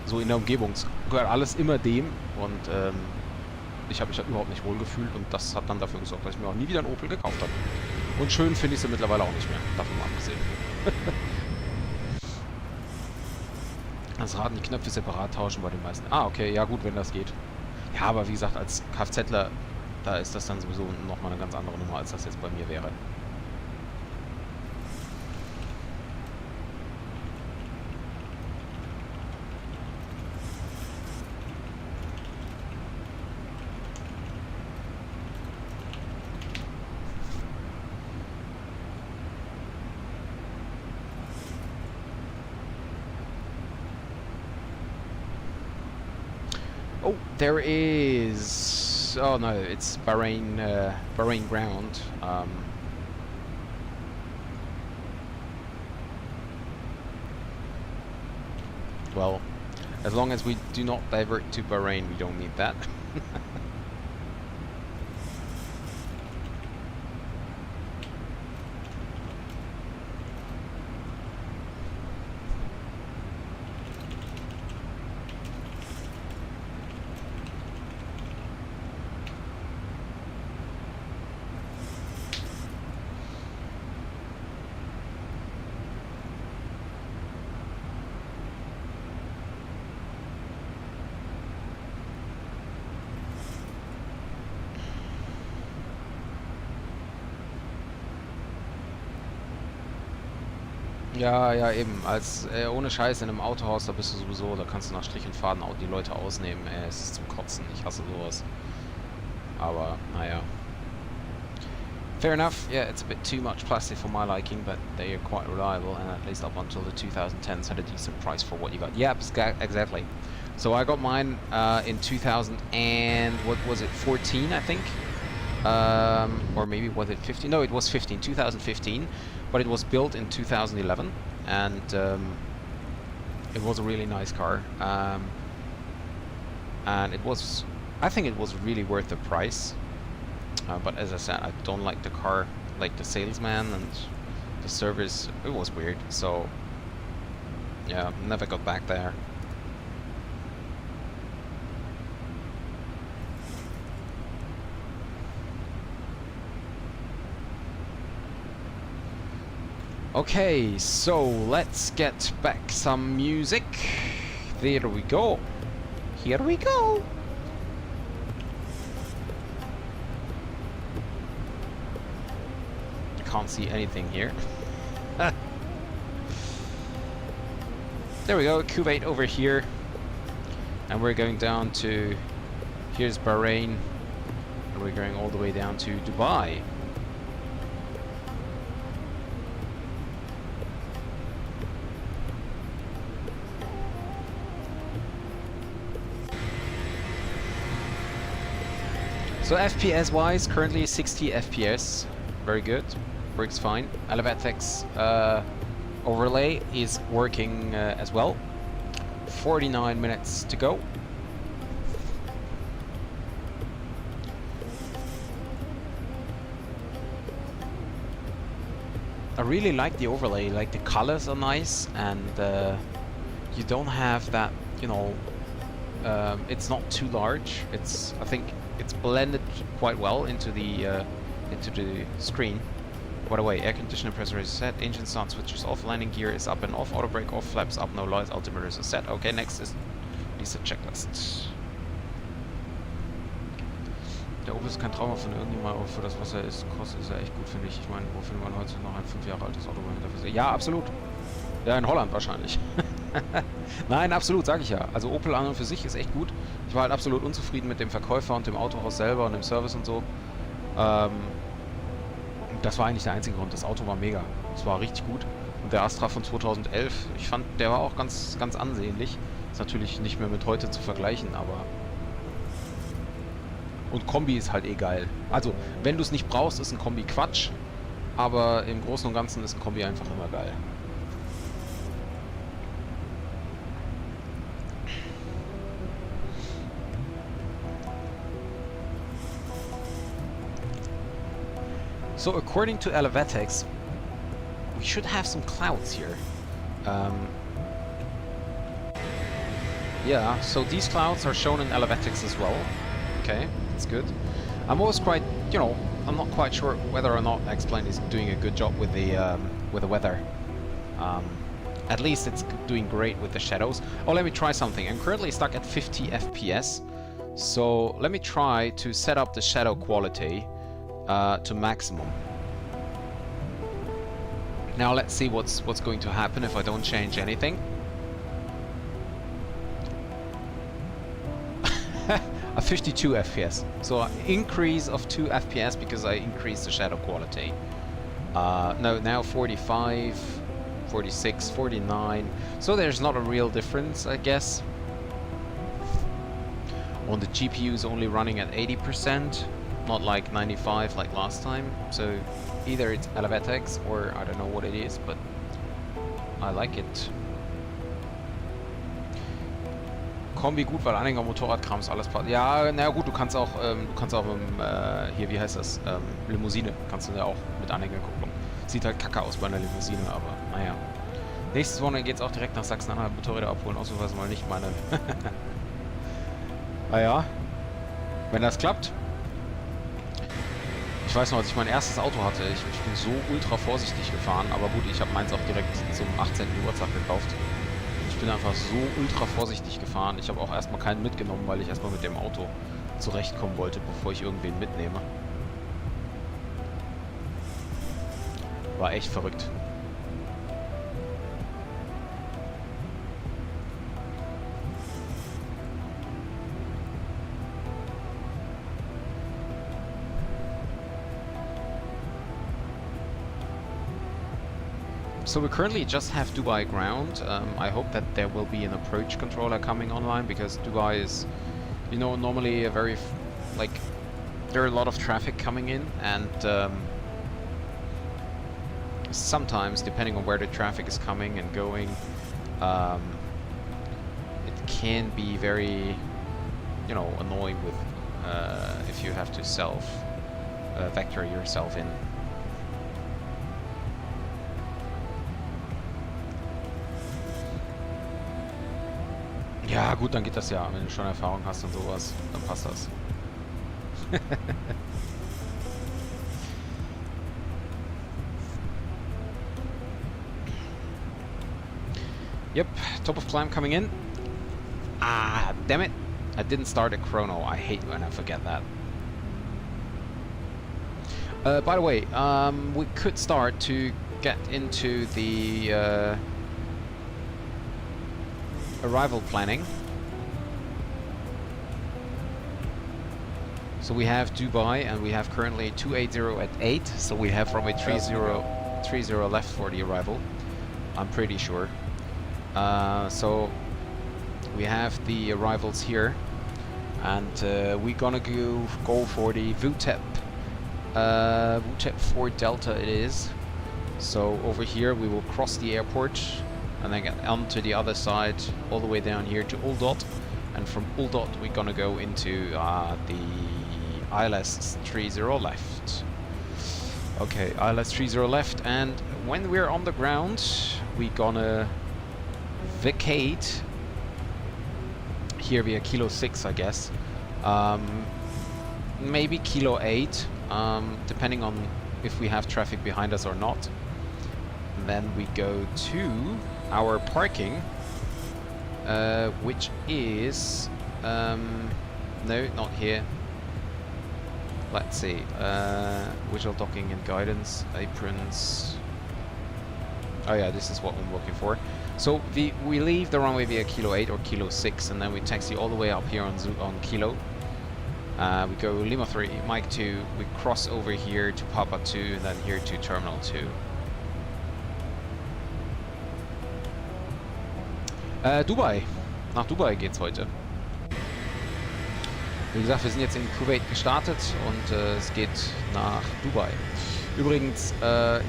So in der Umgebung. Es gehört alles immer dem, und ich habe mich halt überhaupt nicht wohl gefühlt, und das hat dann dafür gesorgt, dass ich mir auch nie wieder einen Opel gekauft habe. Und schön finde ich sie mittlerweile auch nicht mehr, davon mal abgesehen. Das Rad und die Knöpfe separat tauschen bei den meisten. Ah, okay, ja gut, wenn das geht. Ja, aber wie gesagt, als Kfzler, da ist das dann sowieso nochmal eine ganz andere Nummer, als das jetzt bei mir wäre. Oh, there is... Oh no, it's Bahrain ground. Well, as long as we do not divert to Bahrain, we don't need that. Ja, ja, eben. Als ohne Scheiß in einem Autohaus, da bist du sowieso, da kannst du nach Strich und Faden auch die Leute ausnehmen. Es ist zum Kotzen. Ich hasse sowas. Aber, naja. Fair enough. Yeah, it's a bit too much plastic for my liking, but they are quite reliable, and at least up until the 2010s had a decent price for what you got. Yeah, exactly. So I got mine in 2000 and what was it, 14, I think? Or maybe was it 15? No, it was 2015. But it was built in 2011, and it was a really nice car. And it was, I think it was really worth the price. But as I said, I don't like the car, like the salesman and the service. It was weird. So yeah, never got back there. Okay, so let's get back some music. There we go. Here we go. Can't see anything here. There we go, Kuwait over here. And we're going down to... Here's Bahrain. And we're going all the way down to Dubai. So FPS wise, currently 60 FPS, very good, works fine. Elevatex overlay is working as well. 49 minutes to go. I really like the overlay, like the colors are nice, and you don't have that, you know, it's not too large. I think it's blended quite well into the screen. By the way, air conditioner pressure is set, engine start switches off, landing gear is up and off, auto brake off, flaps up, no lights, altimeters are set. Okay, next is diese Checklist. Der Opel ist kein Trauma von irgendjemandem, auch für das, was er ist, kostet, ist er echt gut, finde ich. Ich meine, wo findet man heute noch ein 5 Jahre altes Auto? Ja, absolut. Ja, in Holland wahrscheinlich. Nein, absolut, sage ich ja. Also Opel an und für sich ist echt gut. Ich war halt absolut unzufrieden mit dem Verkäufer und dem Autohaus selber und dem Service und so. Das war eigentlich der einzige Grund. Das Auto war mega. Es war richtig gut. Und der Astra von 2011, ich fand, der war auch ganz, ganz ansehnlich. Ist natürlich nicht mehr mit heute zu vergleichen, aber... Und Kombi ist halt eh geil. Also, wenn du es nicht brauchst, ist ein Kombi Quatsch. Aber im Großen und Ganzen ist ein Kombi einfach immer geil. So, according to Elevatex, we should have some clouds here. Yeah, so these clouds are shown in Elevatex as well. Okay, that's good. I'm always quite, you know, I'm not quite sure whether or not X-Plane is doing a good job with the weather. At least it's doing great with the shadows. Oh, let me try something. I'm currently stuck at 50 FPS. So let me try to set up the shadow quality to maximum. Now let's see what's going to happen if I don't change anything. A 52 FPS. So an increase of 2 FPS because I increased the shadow quality. No, now 45, 46, 49. So there's not a real difference, I guess. On the GPU is only running at 80%, not like 95 like last time. So either it's Elevatex or I don't know what it is, but I like it. Kombi gut, weil Anhänger, Motorradkrams, alles passt. Ja, na gut, du kannst auch mit hier, wie heißt das, Limousine, kannst du ja auch mit Anhängerkupplung. Sieht halt kacke aus bei einer Limousine, aber naja. Nächstes Wochenende geht's auch direkt nach Sachsen-Anhalt, Motorräder abholen, ausnahmsweise mal nicht meine. Naja, wenn das klappt. Ich weiß noch, als ich mein erstes Auto hatte, ich bin so ultra vorsichtig gefahren, aber gut, ich habe meins auch direkt zum 18. Geburtstag gekauft. Ich bin einfach so ultra vorsichtig gefahren. Ich habe auch erstmal keinen mitgenommen, weil ich erstmal mit dem Auto zurechtkommen wollte, bevor ich irgendwen mitnehme. War echt verrückt. So we currently just have Dubai ground. I hope that there will be an approach controller coming online because Dubai is, you know, normally a very, there are a lot of traffic coming in and sometimes, depending on where the traffic is coming and going, it can be very, you know, annoying with if you have to vector yourself in. Ja, gut, dann geht das ja. Wenn du schon Erfahrung hast und sowas, dann passt das. Yep, top of climb coming in. Ah, damn it. I didn't start a chrono. I hate when I forget that. By the way, we could start to get into the arrival planning. So we have Dubai and we have currently 280 at 8, so we have runway 30 left for the arrival, I'm pretty sure. So we have the arrivals here and we're gonna go for the VTEP 4 Delta it is. So over here we will cross the airport and then get onto the other side, all the way down here to Uldot, and from Uldot we're gonna go into the ILS 30 left. Okay, ILS 30 left, and when we're on the ground, we're gonna vacate here via Kilo 6, I guess. Maybe Kilo 8, depending on if we have traffic behind us or not. And then we go to our parking, which is no, not here. Let's see, visual docking and guidance, aprons. Oh yeah, this is what I'm looking for. So we leave the runway via Kilo 8 or Kilo 6, and then we taxi all the way up here on Kilo. We go Lima 3, Mike 2, we cross over here to Papa 2, and then here to Terminal 2. Dubai. Nach Dubai geht's heute. Wie gesagt, wir sind jetzt in Kuwait gestartet und es geht nach Dubai. Übrigens,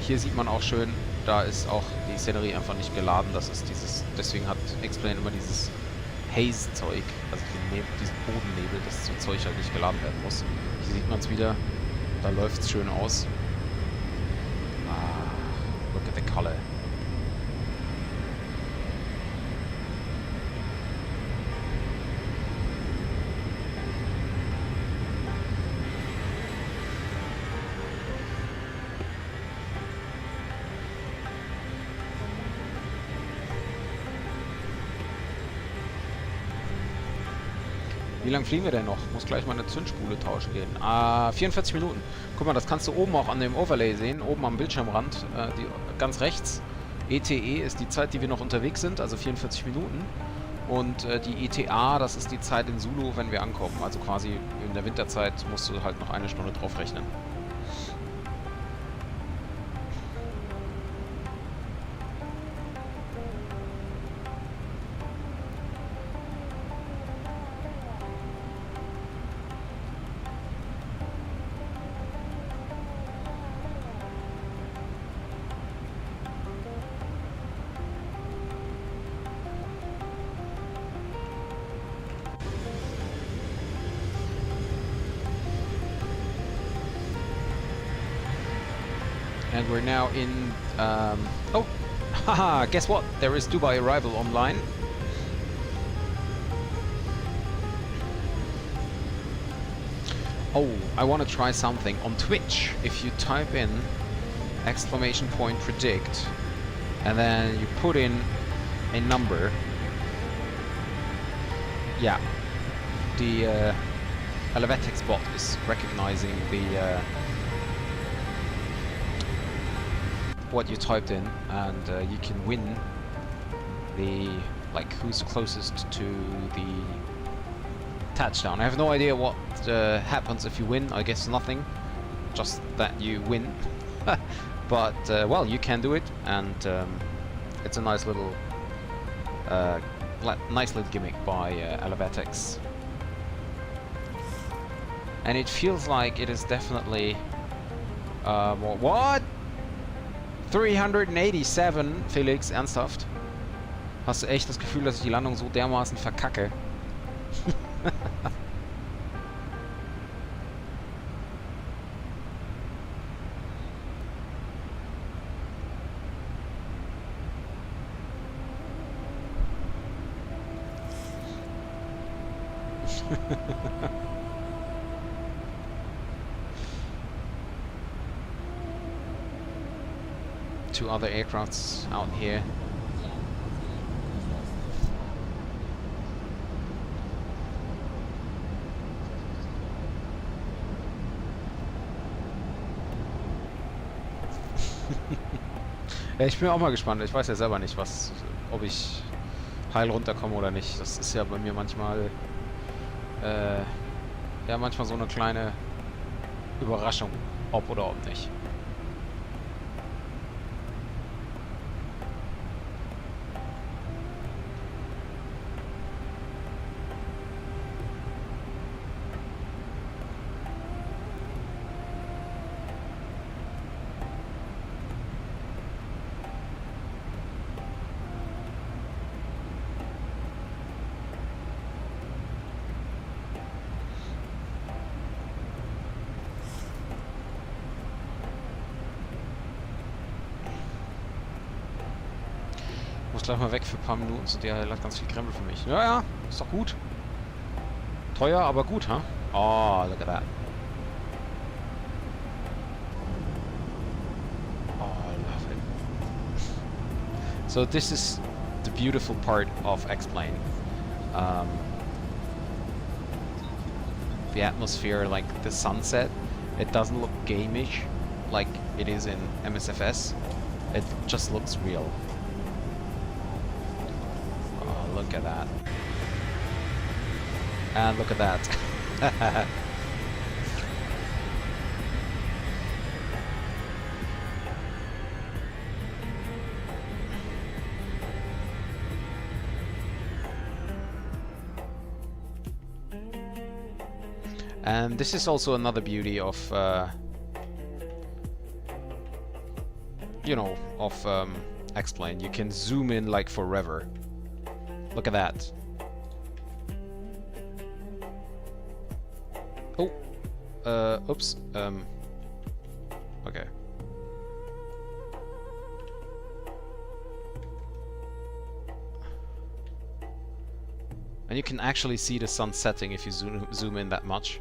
hier sieht man auch schön, da ist auch die Szenerie einfach nicht geladen. Das ist dieses, deswegen hat X-Plane immer dieses Haze-Zeug, also diesen Bodennebel, dass so Zeug halt nicht geladen werden muss. Hier sieht man es wieder, da läuft es schön aus. Ah, look at the color. Wie lange fliegen wir denn noch? Muss gleich mal eine Zündspule tauschen gehen. 44 Minuten. Guck mal, das kannst du oben auch an dem Overlay sehen, oben am Bildschirmrand, ganz rechts. ETE ist die Zeit, die wir noch unterwegs sind, also 44 Minuten. Und die ETA, das ist die Zeit in Zulu, wenn wir ankommen. Also quasi in der Winterzeit musst du halt noch eine Stunde drauf rechnen. And we're now in, oh, haha, guess what? There is Dubai Arrival online. Oh, I want to try something. On Twitch, if you type in !predict, and then you put in a number, yeah, the Elevatex bot is recognizing the what you typed in, and you can win the, like, who's closest to the touchdown. I have no idea what happens if you win. I guess nothing, just that you win. But well, you can do it, and it's a nice little gimmick by Elevatex, and it feels like it is definitely what? 387, Felix, ernsthaft? Hast du echt das Gefühl, dass ich die Landung so dermaßen verkacke? Two other aircrafts out here. Ja, ich bin auch mal gespannt. Ich weiß ja selber nicht, ob ich heil runterkomme oder nicht. Das ist ja bei mir manchmal, ja, manchmal so eine kleine Überraschung, ob oder ob nicht. Muss gleich mal weg für ein paar Minuten, so der hat ganz viel Krempel für mich. Ja, ja, ist doch gut. Teuer, aber gut, ha? Huh? Oh, look at that. Oh, I love it. So this is the beautiful part of X-Plane. The atmosphere, like the sunset, it doesn't look gameish like it is in MSFS. It just looks real. look at that. And look at that. And this is also another beauty of, you know, of X-Plane. You can zoom in like forever. Look at that. Oh, oops. Okay. And you can actually see the sun setting if you zoom in that much.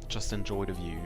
Just enjoy the view.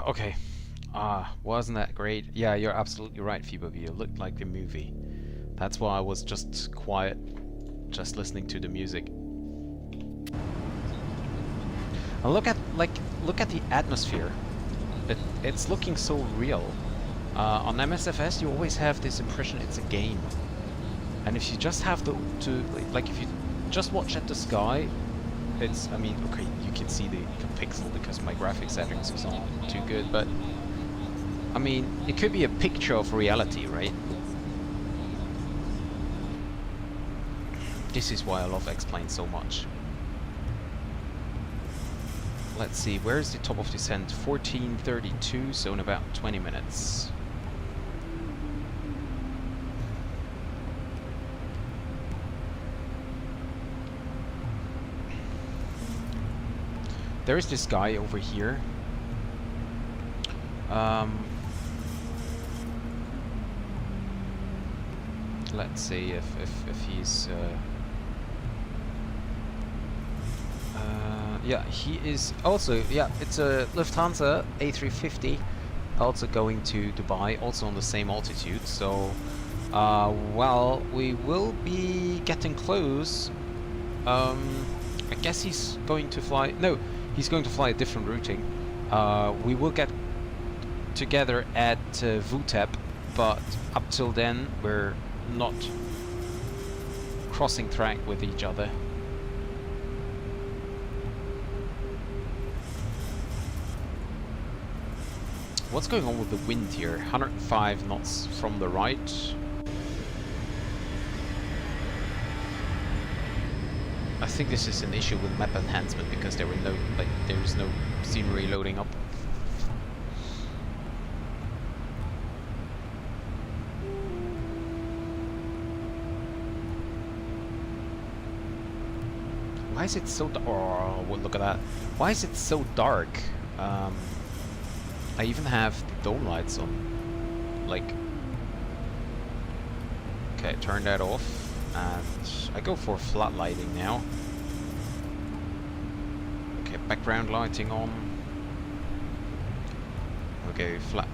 Okay. Wasn't that great? Yeah, you're absolutely right, FlyDubai. It looked like the movie. That's why I was just quiet, just listening to the music. And look at the atmosphere. It's looking so real. On MSFS, you always have this impression it's a game. And if you just have if you just watch at the sky, it's, I mean, okay, you can see the pixel because my graphics settings is not too good, but I mean, it could be a picture of reality, right? This is why I love X-Plane so much. Let's see, where's the top of descent? 14:32, so in about 20 minutes. There is this guy over here. Let's see if he's yeah, he is also, yeah, it's a Lufthansa A350 also going to Dubai, also on the same altitude, so well, we will be getting close. I guess he's going to fly, no, he's going to fly a different routing. We will get together at VTEP, but up till then we're not crossing track with each other. What's going on with the wind here? 105 knots from the right. I think this is an issue with map enhancement because there is no scenery loading up. Why is it so dark? Oh, well, look at that. Why is it so dark? I even have the dome lights on. Like, okay, turn that off, and I go for flat lighting now. Okay, background lighting on. Okay, flat.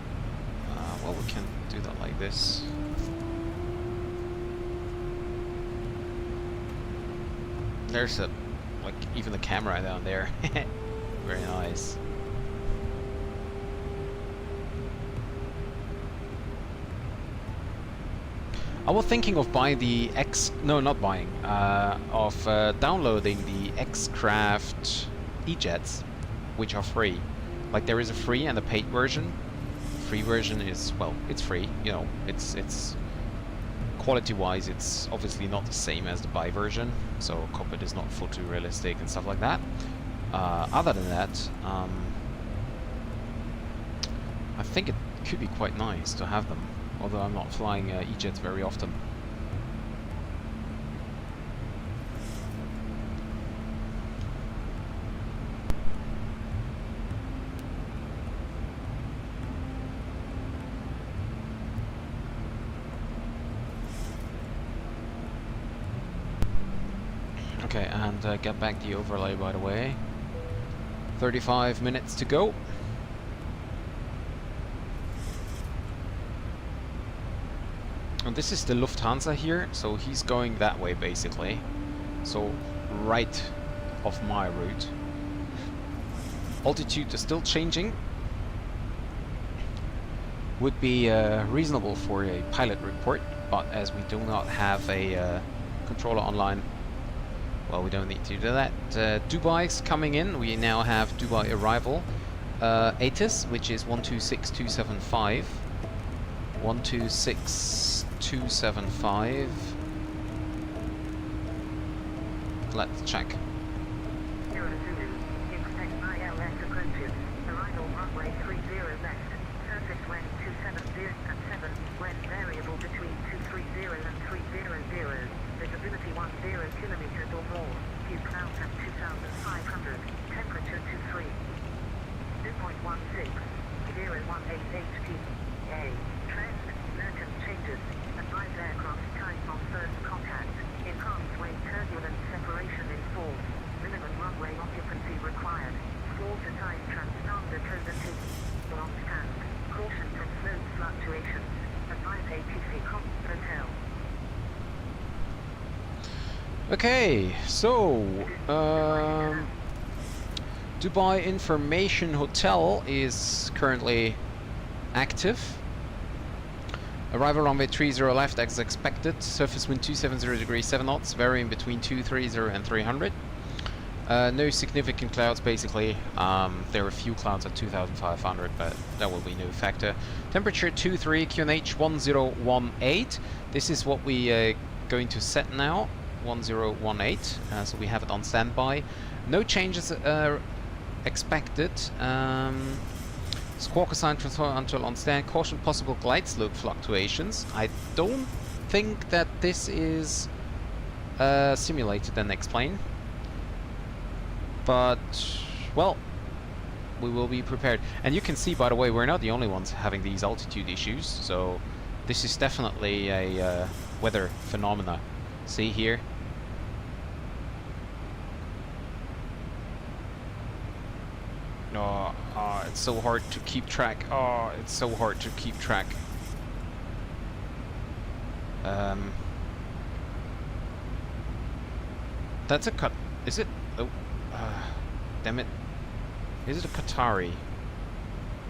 Well, we can do that like this. There's a, like, even the camera down there. Very nice. I was thinking of buying the downloading the X-Craft E-Jets, which are free. Like, there is a free and a paid version. Free version is, well, it's free, you know, it's quality-wise, it's obviously not the same as the buy version, so cockpit is not photorealistic and stuff like that. Other than that, I think it could be quite nice to have them. Although I'm not flying E-Jets very often. Okay, and get back the overlay, by the way. 35 minutes to go. And this is the Lufthansa here, so he's going that way basically. So right of my route. Altitude is still changing. Would be reasonable for a pilot report, but as we do not have a controller online, well, we don't need to do that. Dubai's coming in. We now have Dubai arrival. ATIS, which is 126275. 126275. Let's check. Zero Zulu, expect ILS approaches. Arrival runway 30 left. Surface wind 270 and 7. Wind variable between 230 and 300. Visibility 10 kilometers or more. Few clouds at 2,500. Temperature 23. 2.16. 018 HT. A. Trend. Merton changes. Advise aircraft time on first contact. Enhanced way turbulence separation in force. Minimum runway occupancy required. Floor to side transponder code on stand. Caution from slow fluctuations. Advise ATC hotel. Okay, so Dubai Information Hotel is currently active. Arrival runway 30 left as expected. Surface wind 270 degrees 7 knots, varying between 230 and 300. No significant clouds basically. There are a few clouds at 2,500, but that will be no factor. Temperature 23, QNH 1018. This is what we going to set now. 1018, so we have it on standby. No changes expected. Squawk assigned transfer until on stand. Caution possible glide slope fluctuations. I don't think that this is simulated and explained, but well, we will be prepared. And you can see, by the way, we're not the only ones having these altitude issues, so this is definitely a weather phenomena. See here. Oh, it's so hard to keep track. Oh, it's so hard to keep track. That's a cut. Is it? Oh, damn it. Is it a Qatari?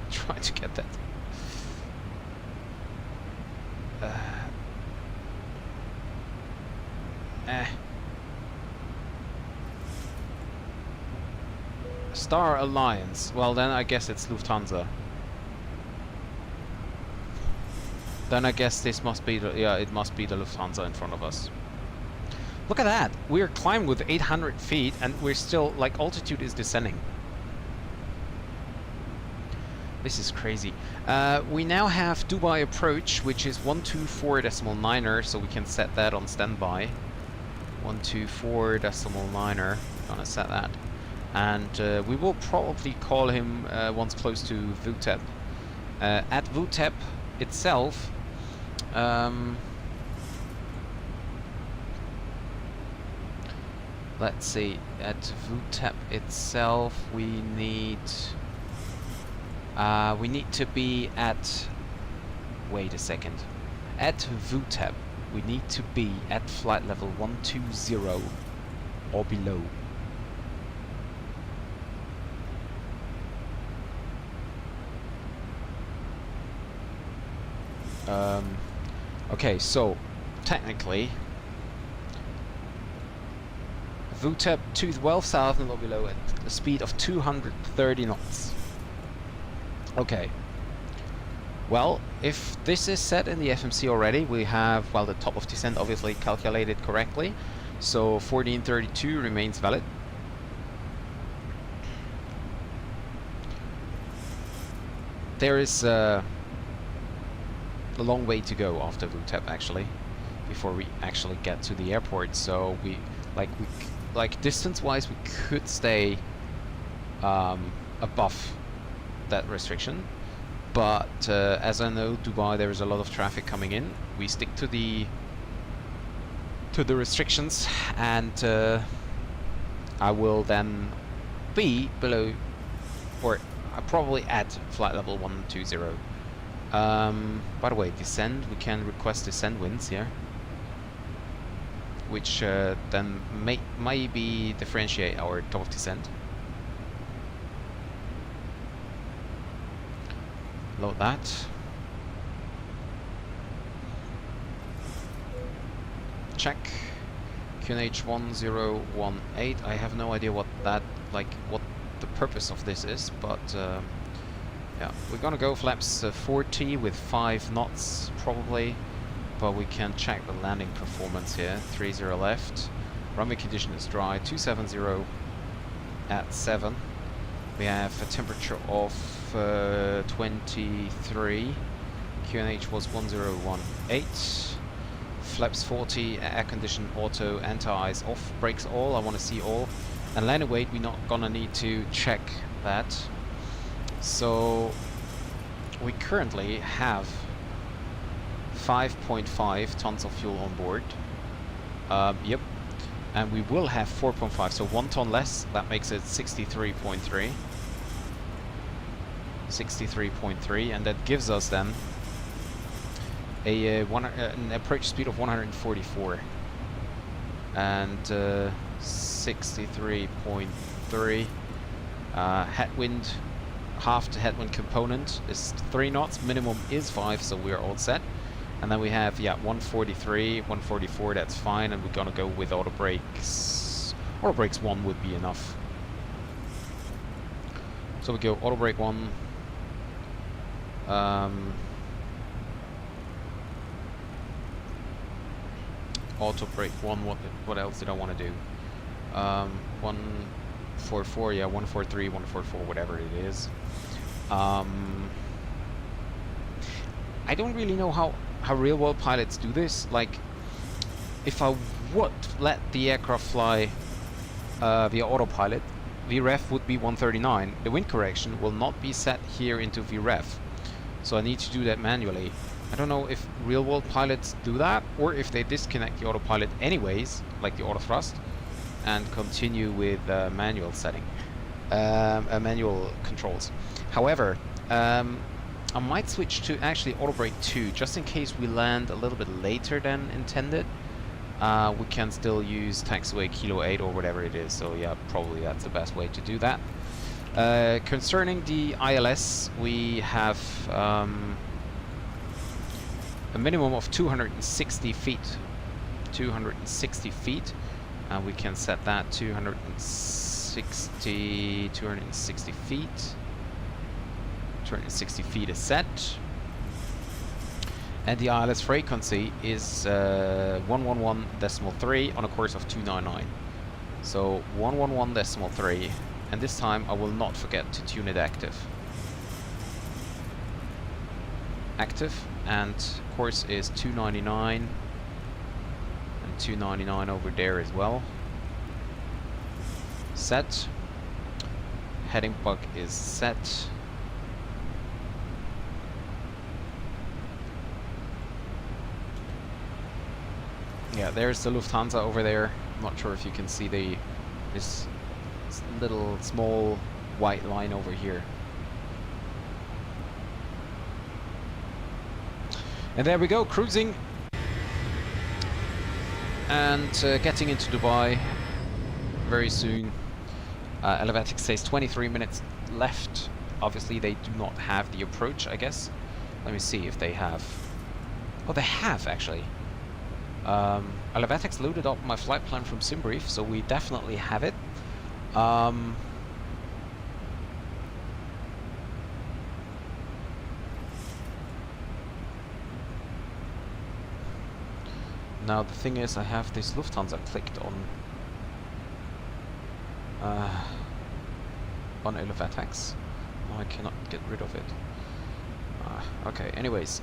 Try to get that. Star Alliance. Well, then I guess it's Lufthansa. Then I guess this must be the, yeah, it must be the Lufthansa in front of us. Look at that! We're climbing with 800 feet and we're still, like, altitude is descending. This is crazy. We now have Dubai approach, which is 124.9er, so we can set that on standby. 124.9er, gonna set that. And we will probably call him once close to VUTEP. At VUTEP itself, let's see, at VUTEP itself we need to be at, wait a second, at VUTEP we need to be at flight level 120 or below. Okay, so technically VUTEP 12,000 or below at a speed of 230 knots. Okay. Well, if this is set in the FMC already, we have, well, the top of descent obviously calculated correctly, so 1432 remains valid. There is a long way to go after VUTEP actually, before we actually get to the airport. So like distance-wise, we could stay above that restriction. But as I know, Dubai, there is a lot of traffic coming in. We stick to the restrictions, and I will then be below, or probably at flight level 120. By the way, descend, we can request descend winds here, which then may maybe differentiate our top of descent. Load that. Check. QNH 1018. I have no idea what that, like, what the purpose of this is, but yeah, we're gonna go flaps 40 with 5 knots probably, but we can check the landing performance here. 30 left. Runway condition is dry. 270 at 7. We have a temperature of 23. QNH was 1018. Flaps 40, air condition auto, anti-ice off, brakes all, I want to see all. And landing weight, we're not gonna need to check that. So we currently have 5.5 tons of fuel on board. Yep. And we will have 4.5, so 1 ton less. That makes it 63.3. 63.3, and that gives us then an approach speed of 144. And 63.3. Headwind, half the headwind component is 3 knots. Minimum is 5, so we're all set. And then we have, yeah, 143, 144, that's fine, and we're gonna go with auto brakes. Auto brakes 1 would be enough. So we go auto brake 1. Auto brake 1, what else did I want to do? 144, yeah, 143, 144, whatever it is. I don't really know how real world pilots do this. Like, if I would let the aircraft fly via autopilot, VREF would be 139. The wind correction will not be set here into VREF, so I need to do that manually. I don't know if real world pilots do that, or if they disconnect the autopilot anyways, like the auto thrust, and continue with manual setting, manual controls. However, I might switch to actually auto brake 2, just in case we land a little bit later than intended. We can still use taxiway Kilo 8 or whatever it is, so yeah, probably that's the best way to do that. Concerning the ILS, we have a a minimum of 260 feet. 260 feet. And we can set that 260 feet. 260 feet is set. And the ILS frequency is 111.3 on a course of 299. So 111.3, and this time I will not forget to tune it active. Active, and course is 299, and 299 over there as well. Set. Heading bug is set. Yeah, there's the Lufthansa over there. I'm not sure if you can see this little small white line over here. And there we go, cruising and getting into Dubai very soon. Elevatex says 23 minutes left. Obviously they do not have the approach, I guess. Let me see if they have. Oh, they have actually. Elevatex loaded up my flight plan from SimBrief, so we definitely have it. Now the thing is, I have this Lufthansa clicked on Elevatex. Now I cannot get rid of it. Okay, anyways.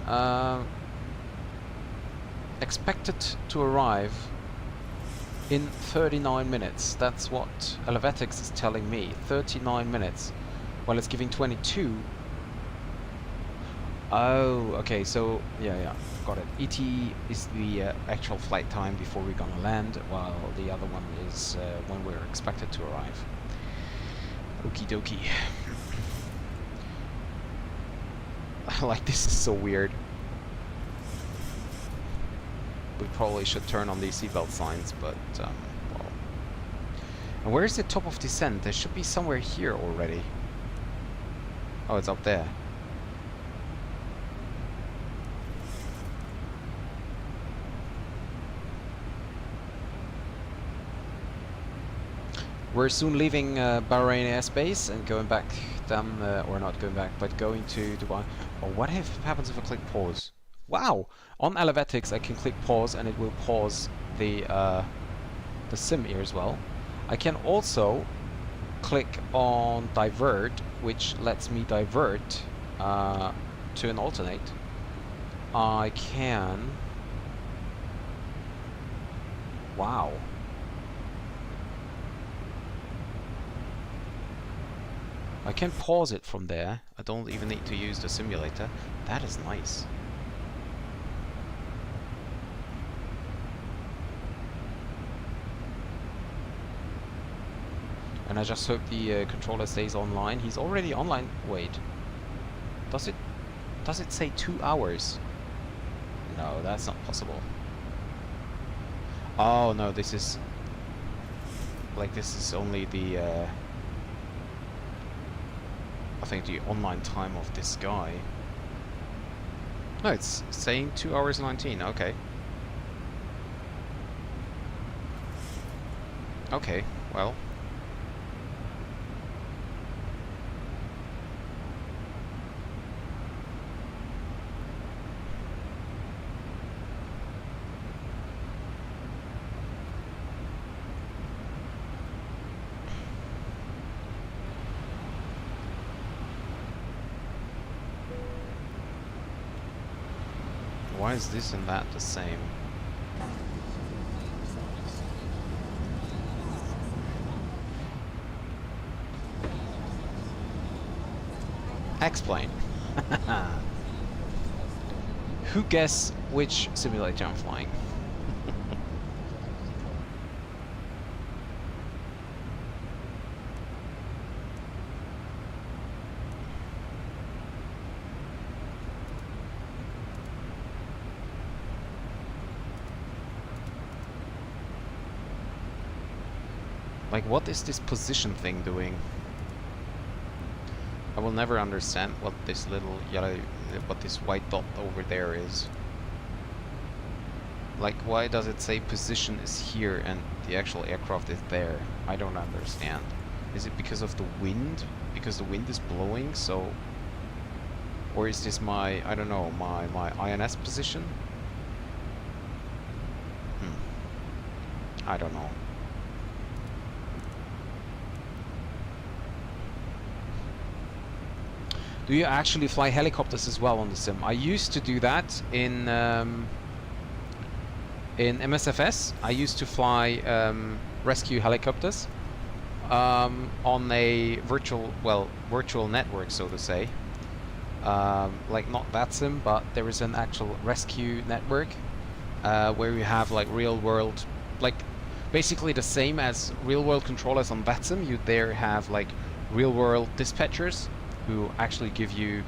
Expected to arrive in 39 minutes. That's what Elevatex is telling me. 39 minutes. Well, it's giving 22. Oh, okay, so yeah, got it. ET is the actual flight time before we're gonna land, while the other one is when we're expected to arrive. Okie dokie. Like, this is so weird. We probably should turn on these seatbelt signs, but well. And where's the top of descent? There should be somewhere here already. Oh, it's up there. We're soon leaving Bahrain airspace and going back down, or not going back, but going to Dubai. Oh, what happens if I click pause? Wow! On Elevatex I can click pause and it will pause the sim here as well. I can also click on divert, which lets me divert to an alternate. I can... Wow. I can pause it from there. I don't even need to use the simulator. That is nice. And I just hope the controller stays online. He's already online. Wait. Does it say 2 hours? No, that's not possible. Oh no, this is... Like, this is only the... I think the online time of this guy. No, it's saying 2 hours 19. Okay. Okay, well. Why is this and that the same? Explain. Who guess which simulator I'm flying? Like, what is this position thing doing? I will never understand what this little yellow, what this white dot over there is. Like, why does it say position is here and the actual aircraft is there? I don't understand. Is it because of the wind? Because the wind is blowing, so... Or is this my, I don't know, my INS position? I don't know. Do you actually fly helicopters as well on the sim? I used to do that in MSFS. I used to fly rescue helicopters on a virtual network, so to say. Like not that sim, but there is an actual rescue network where you have like real world, like basically the same as real world controllers on that sim. You there have like real world dispatchers who actually give you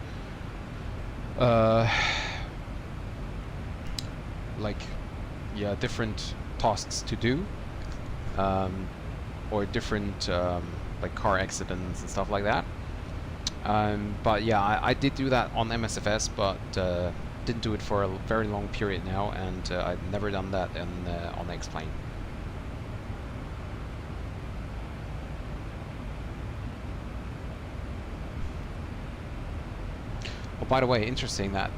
like different tasks to do, or different like car accidents and stuff like that. But yeah, I did do that on MSFS, but didn't do it for a very long period now, and I've never done that on X-Plane. Oh, by the way, interesting that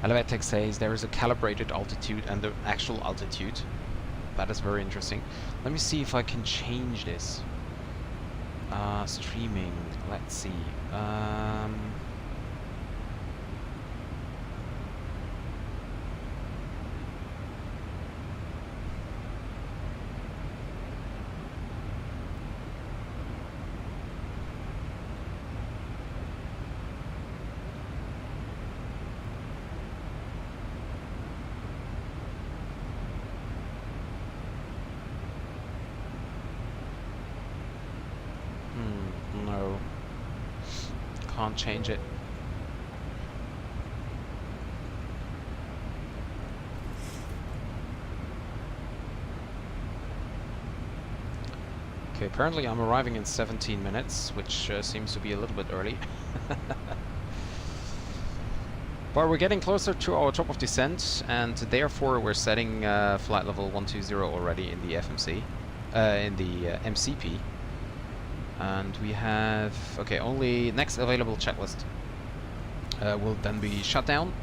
Elevatex says there is a calibrated altitude and the actual altitude. That is very interesting. Let me see if I can change this. Streaming, let's see. No, can't change it. Okay, apparently I'm arriving in 17 minutes, which seems to be a little bit early. But we're getting closer to our top of descent, and therefore we're setting flight level 120 already in the FMC, in the MCP. And we have, okay, only next available checklist will then be shut down.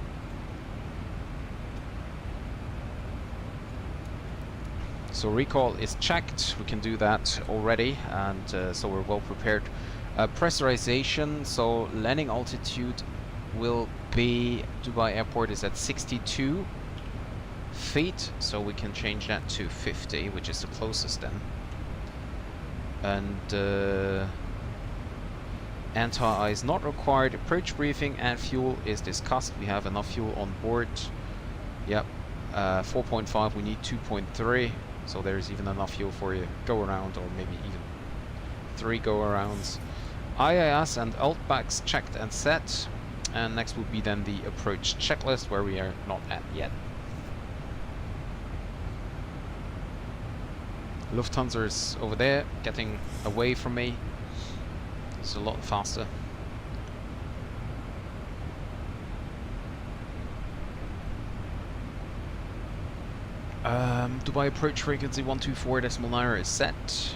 So recall is checked, we can do that already, and so we're well prepared. Pressurization, so landing altitude will be, Dubai Airport is at 62 feet, so we can change that to 50, which is the closest then. And anti-eye is not required. Approach briefing and fuel is discussed. We have enough fuel on board. Yep, 4.5. We need 2.3, so there's even enough fuel for you go around, or maybe even 3 go arounds. IIS and altbacks checked and set. And next would be then the approach checklist, where we are not at yet. Lufthansa is over there, getting away from me. It's a lot faster. Dubai approach frequency 124.9 is set.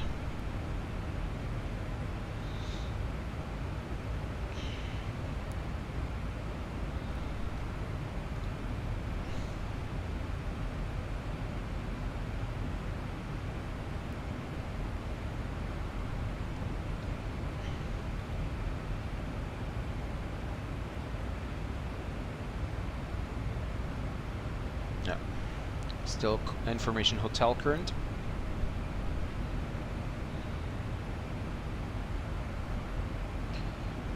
Still information hotel current.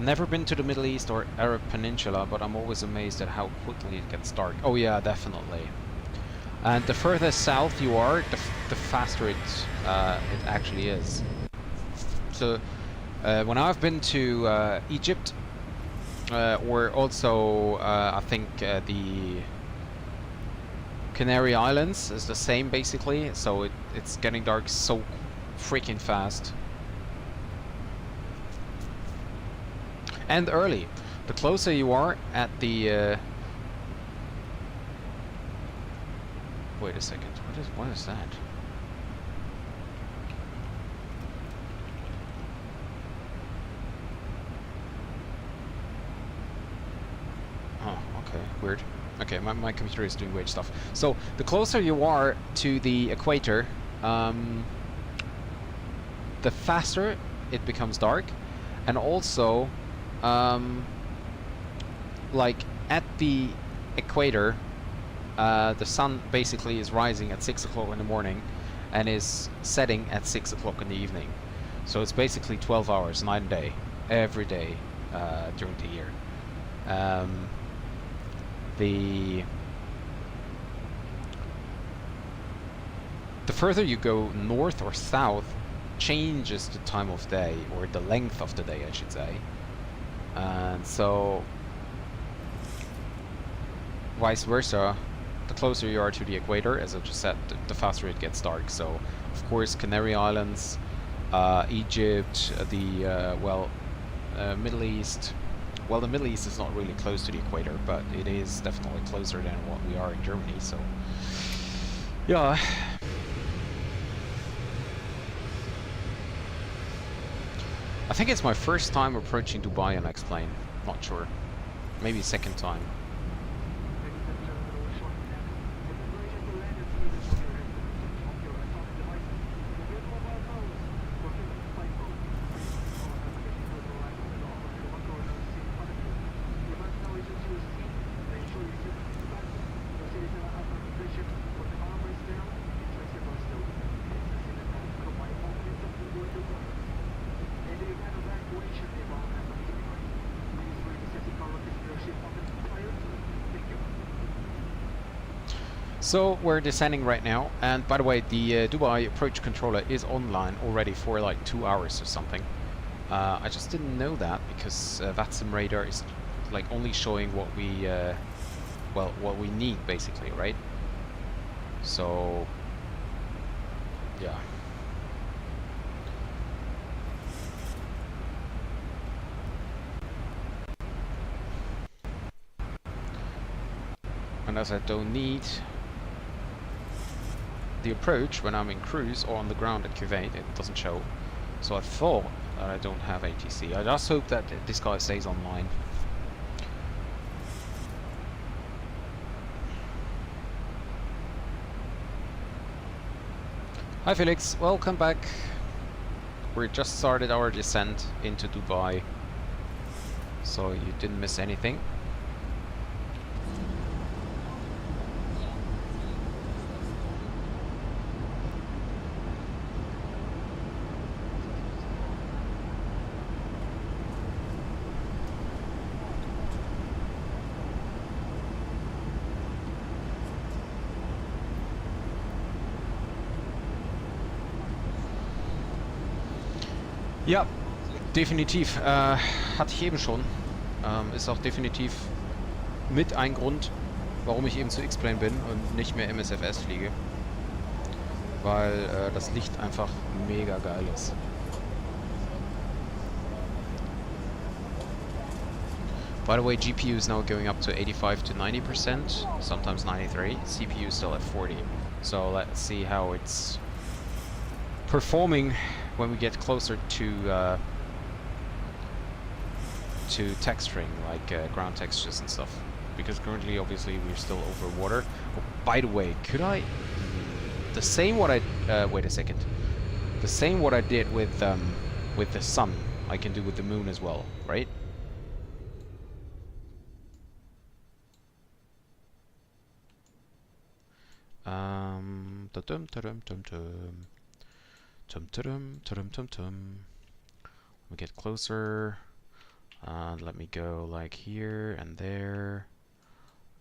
Never been to the Middle East or Arab Peninsula, but I'm always amazed at how quickly it gets dark. Oh yeah, definitely. And the further south you are, the faster it actually is. So when I've been to Egypt, or also I think the Canary Islands is the same basically, so it's getting dark so freaking fast. And early. The closer you are at the Wait a second. What is that? Oh, okay, weird. Okay, my computer is doing weird stuff. So, the closer you are to the equator, the faster it becomes dark, and also, like, at the equator, the sun basically is rising at 6 o'clock in the morning, and is setting at 6 o'clock in the evening. So it's basically 12 hours, night and day, every day, during the year. The further you go north or south changes the time of day, or the length of the day, I should say. And so vice versa, the closer you are to the equator, as I just said, the faster it gets dark. So of course Canary Islands, Egypt, Middle East. Well, the Middle East is not really close to the equator, but it is definitely closer than what we are in Germany, so yeah. I think it's my first time approaching Dubai on X-Plane. Not sure. Maybe second time. So we're descending right now, and by the way, the Dubai approach controller is online already for like 2 hours or something. I just didn't know that because VATSIM radar is like only showing what we what we need basically, right? So yeah. And as I don't need the approach when I'm in cruise or on the ground at Kuwait, it doesn't show. So I thought that I don't have ATC. I just hope that this guy stays online. Hi Felix, welcome back. We just started our descent into Dubai, so you didn't miss anything. Ja, definitiv. Hatte ich eben schon. Ist auch definitiv mit ein Grund, warum ich eben zu X-Plane bin und nicht mehr MSFS fliege. Weil das Licht einfach mega geil ist. By the way, GPU is now going up to 85 to 90%, sometimes 93. CPU is still at 40. So let's see how it's performing when we get closer to texturing, like ground textures and stuff. Because currently, obviously, we're still over water. Oh, by the way, could I... The same what I... wait a second. The same what I did with the sun, I can do with the moon as well, right? Let me get closer, and let me go like here and there,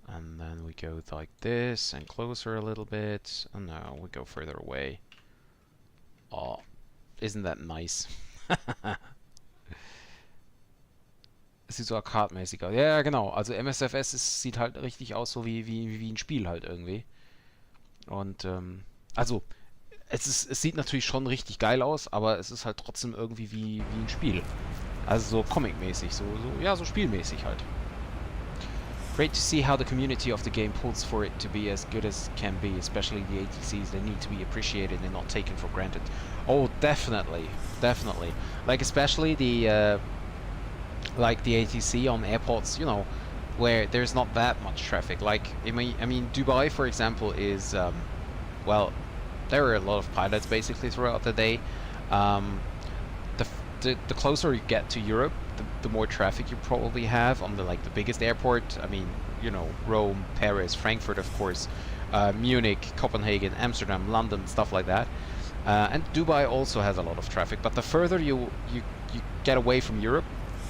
and then we go like this and closer a little bit, and now we go further away. Oh, isn't that nice? Es sieht so arcade-mäßig aus. Ja, genau. Also MSFS sieht halt richtig aus, so wie ein Spiel halt irgendwie. Und also es sieht natürlich schon richtig geil aus, aber es ist halt trotzdem irgendwie wie ein Spiel. Also so Comic-mäßig, so spielmäßig halt. great to see how the community of the game pulls for it to be as good as can be, especially the ATCs. They need to be appreciated and not taken for granted. Oh, definitely, definitely. Like especially the like the ATC on airports, you know, where there's not that much traffic. Like I mean Dubai, for example, is well, there are a lot of pilots basically throughout the day. The closer you get to Europe, the more traffic you probably have on the like the biggest airport. I mean, you know, Rome, Paris, Frankfurt, of course, Munich, Copenhagen, Amsterdam, London, stuff like that. And Dubai also has a lot of traffic. But the further you get away from Europe,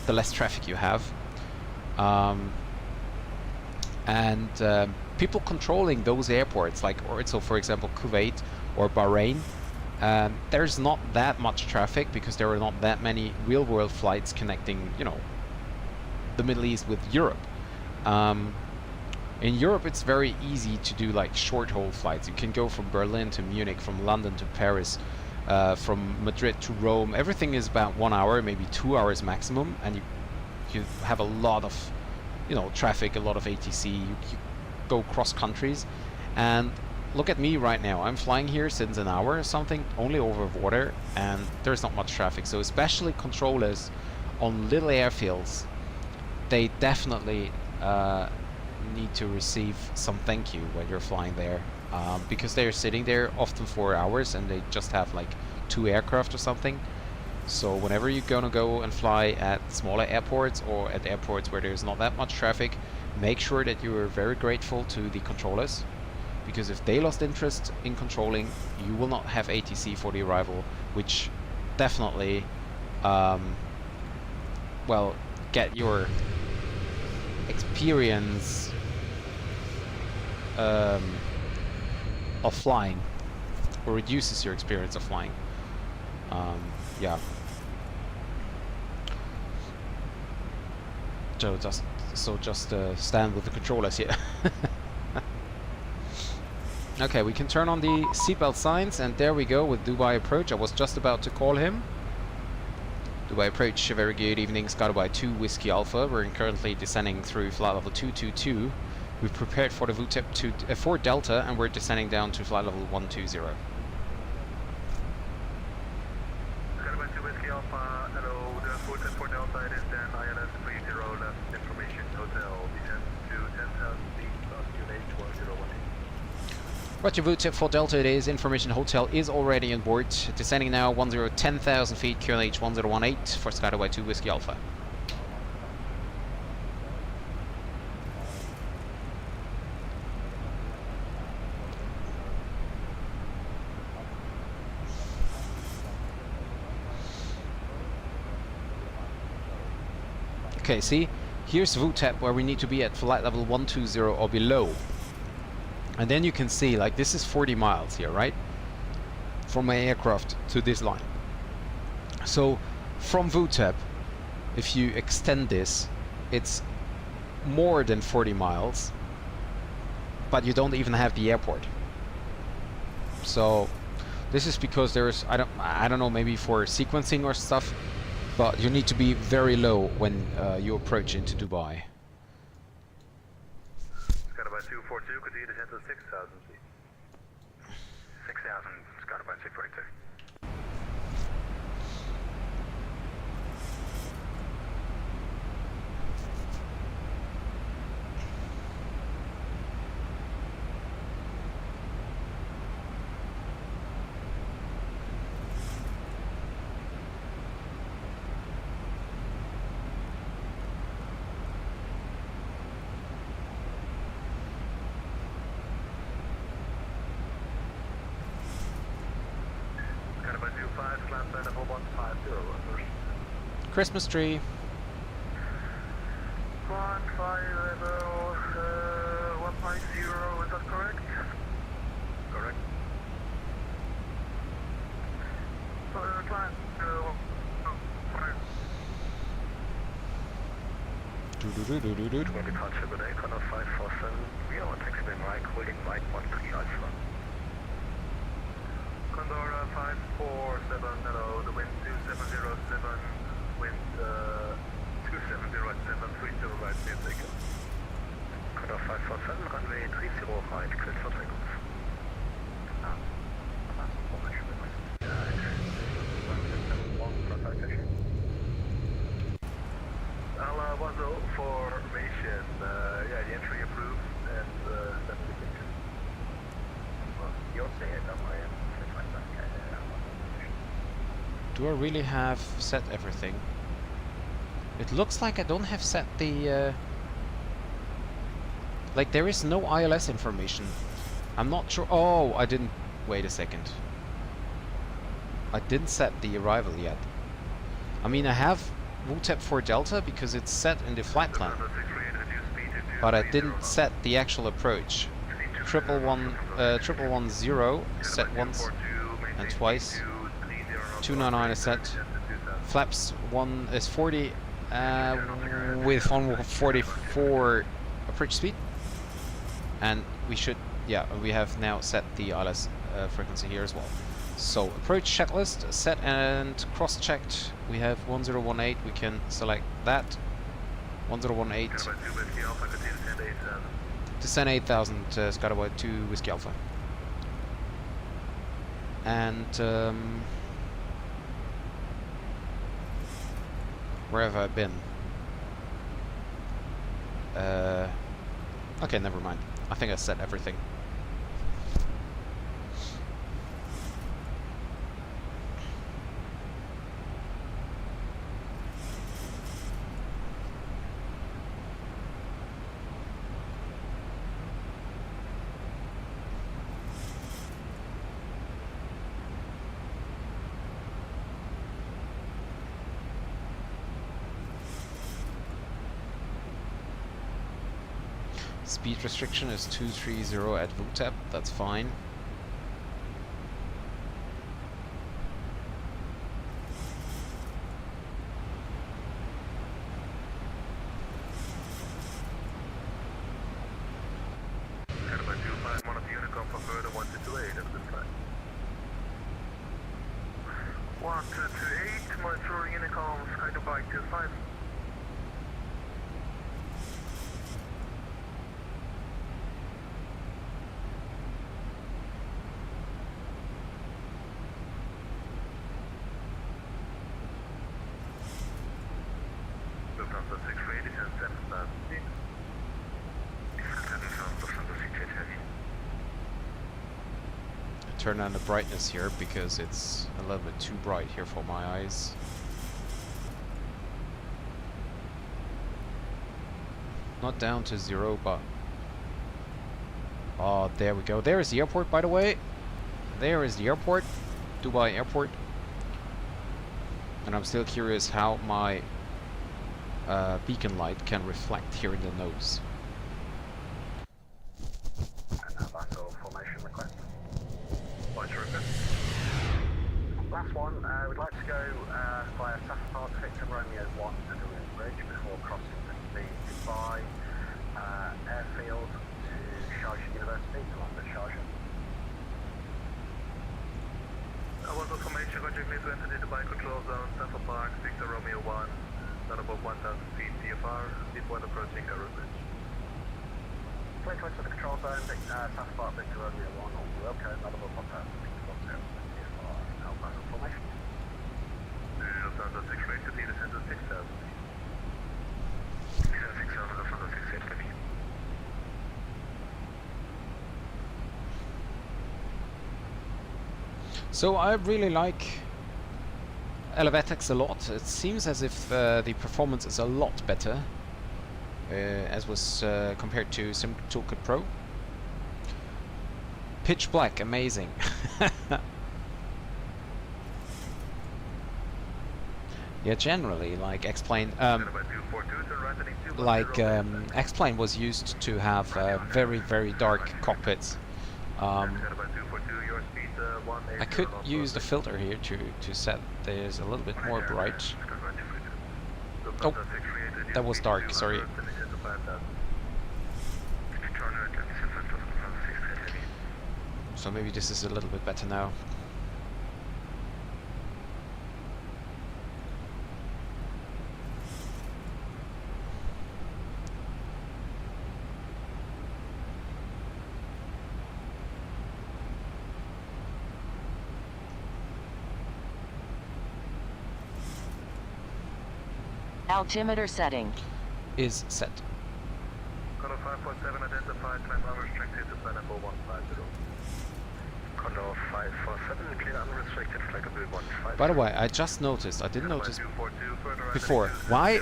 the less traffic you have. People controlling those airports, like also for example Kuwait or Bahrain. There's not that much traffic because there are not that many real-world flights connecting, you know, the Middle East with Europe. In Europe, it's very easy to do like short-haul flights. You can go from Berlin to Munich, from London to Paris, from Madrid to Rome. Everything is about 1 hour, maybe 2 hours maximum, and you have a lot of, you know, traffic, a lot of ATC. You go cross countries, and look at me right now. I'm flying here since an hour or something, only over water, and there's not much traffic. So especially controllers on little airfields, they definitely need to receive some thank you when you're flying there, because they're sitting there often for hours and they just have like 2 aircraft or something. So whenever you're gonna go and fly at smaller airports or at airports where there's not that much traffic, make sure that you are very grateful to the controllers. Because if they lost interest in controlling, you will not have ATC for the arrival, which definitely, well, get your experience of flying, or reduces your experience of flying. Yeah. So just stand with the controllers here. Okay, we can turn on the seatbelt signs, and there we go with Dubai approach. I was just about to call him. Dubai approach, a very good evening, Skydubai 2 Whiskey Alpha. We're currently descending through flight level 222. We've prepared for the VTEP to 4 Delta, and we're descending down to flight level 120. Skydubai 2 Whiskey Alpha, hello, the VTEP 4 Delta, it is then ILS 30 left, information hotel, descent to 10,000 feet, QNH 1018. Roger, VTEP 4 Delta it is, information hotel is already on board, descending now 10,000 feet, QNH 1018 for Skydubai 2 Whiskey Alpha. Okay, see, here's VTEP where we need to be at flight level 120 or below. And then you can see, like, this is 40 miles here, right? From my aircraft to this line. So, from VTEP, if you extend this, it's more than 40 miles, but you don't even have the airport. So, this is because there's, I don't know, maybe for sequencing or stuff, but you need to be very low when you approach into Dubai. Skydubai 242, could you descend to 6,000 feet? 6,000, Skydubai 242. Christmas tree. 150, 150, is that correct? Correct. Climb, departure with Icon of 547, we are on taxi beam right, holding right 13 Alpha. Condor 547, hello, the wind 2707, wind 2707, 30 right, clear takeoff. Do I really have set everything? It looks like I don't have set the... like, there is no ILS information. I'm not sure... Oh, I didn't... Wait a second. I didn't set the arrival yet. I mean, I have VTEP for Delta because it's set in the flight plan. But I didn't set the actual approach. 110 set once and twice. 299 is set. Flaps 1 is 40 with 144 approach speed. And we should, yeah, we have now set the ILS frequency here as well. So approach checklist set and cross-checked. We have 1018. We can select that. 1018. Descend 8000. Skyway 2 Whiskey Alpha. And where have I been? Okay, never mind. I think I set everything. Speed restriction is 230 at VTEP, that's fine. Number 25, one of the Unicom for further 1228 at this time. 1228, monitor Unicom, SkyDubai 25. Turn on the brightness here because it's a little bit too bright here for my eyes. Not down to 0, but... Oh, there we go. There is the airport, by the way. There is the airport. Dubai airport. And I'm still curious how my beacon light can reflect here in the nose. Last one, we'd like to go via Safar Victor Romeo 1 to the bridge before crossing the Dubai airfield to Sharjah University, to London Sharjah. Our confirmation, Roger, clear to enter the Dubai control zone, Safar Park, Victor Romeo 1, not above 1,000 feet CFR, deep one approaching Cairo Bridge. Clear to enter the control zone, Safar Park, Victor Romeo 1, all welcome, not above 1,000 feet CFR. Formation. Lufthansa 6 rate to descend to 6,000 feet. 6,000 Lufthansa 6 copy. So I really like Elevatex a lot. It seems as if the performance is a lot better as was compared to Sim Toolkit Pro. Pitch black, amazing. Yeah, generally, like X-Plane, X-Plane was used to have very, very dark cockpits. I could use the filter here to set this a little bit more bright. Oh, that was dark, sorry. So maybe this is a little bit better now. Altimeter setting is set. Color 547 identified, climb unrestricted to planet 4150. 1047, clear unrestricted, flag of 150. By the way, I just noticed, I didn't notice before, why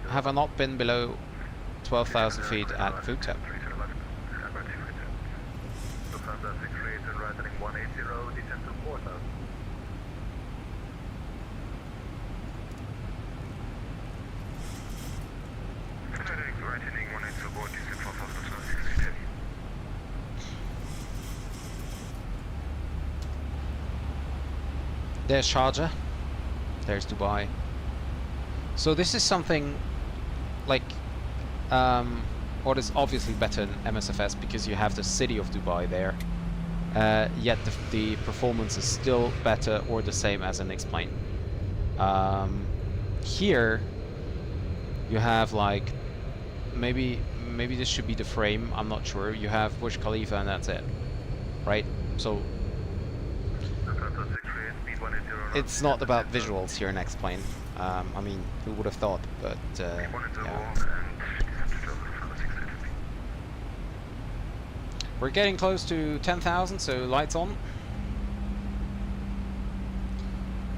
have I not been below 12,000 feet at food temp? Lufthansa 638 and right heading 180, descend to 4,000. Right heading 180, board, descend 4,000, There's Sharjah, there's Dubai. So this is something like, what is obviously better than MSFS because you have the city of Dubai there, yet the performance is still better or the same as an X-Plane. Here you have like, maybe this should be the frame, I'm not sure. You have Burj Khalifa and that's it, right? So it's not about visuals here in X-Plane. I mean, who would have thought, but yeah. We're getting close to 10,000, so lights on.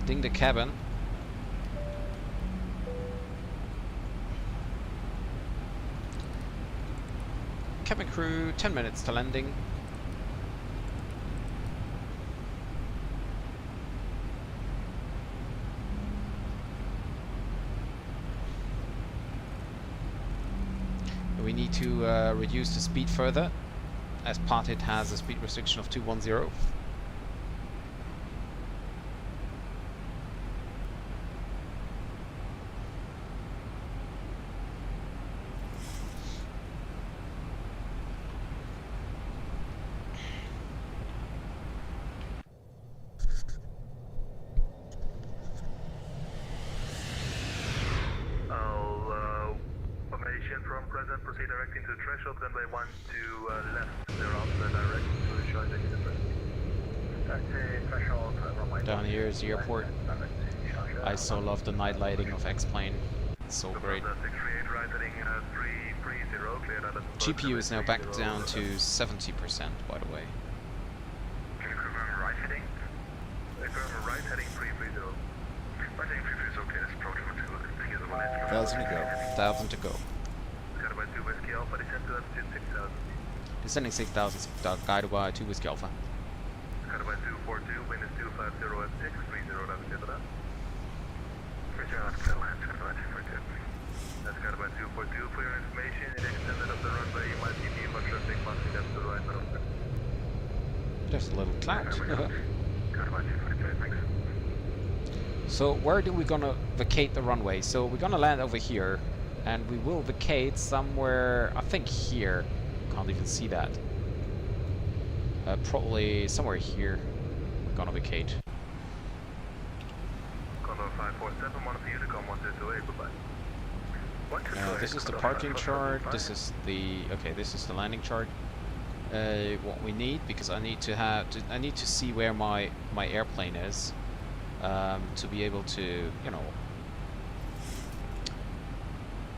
Ding the cabin. Cabin crew, 10 minutes to landing. We need to reduce the speed further, as Parted has a speed restriction of 210. From present, proceed direct into threshold, runway 1 to left, thereafter direct to the Sharjah University. Threshold, runway Down here is the airport. I so love the night lighting of X-Plane. It's so great. GPU is now back down to 70%, by the way. Can you confirm right heading? Confirm right heading 330. Right heading 330 is okay, that's approach 1 to 1,000 to go. 1,000 to go. By 2 Whiskey Alpha, descend to altitude 6,000. Descending 6,000, guided by 2 Whiskey Alpha. Guided by 242, wind is 250 at 630, that's good enough. 30 left, clear land, guided by 242. That's guided by 242. For your information, in the extended of the runway, you might see me for traffic passing left to the right now. There's a little cloud. Guided by 242, thanks. So where do we gonna vacate the runway? So we're gonna land over here. And we will vacate somewhere, I think here. Can't even see that. Probably somewhere here. We're gonna vacate. Condor 547, one of you to come 128, goodbye. This is the parking chart. This is the this is the landing chart. What we need, because I need to see where my airplane is, to be able to, you know,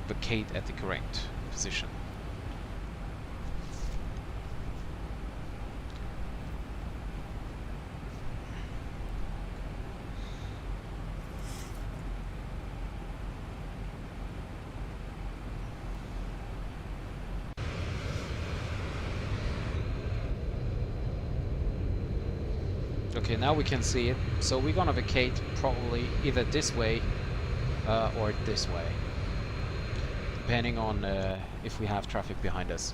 vacate at the correct position. Okay, now we can see it. So we're gonna vacate probably either this way or this way, depending on if we have traffic behind us.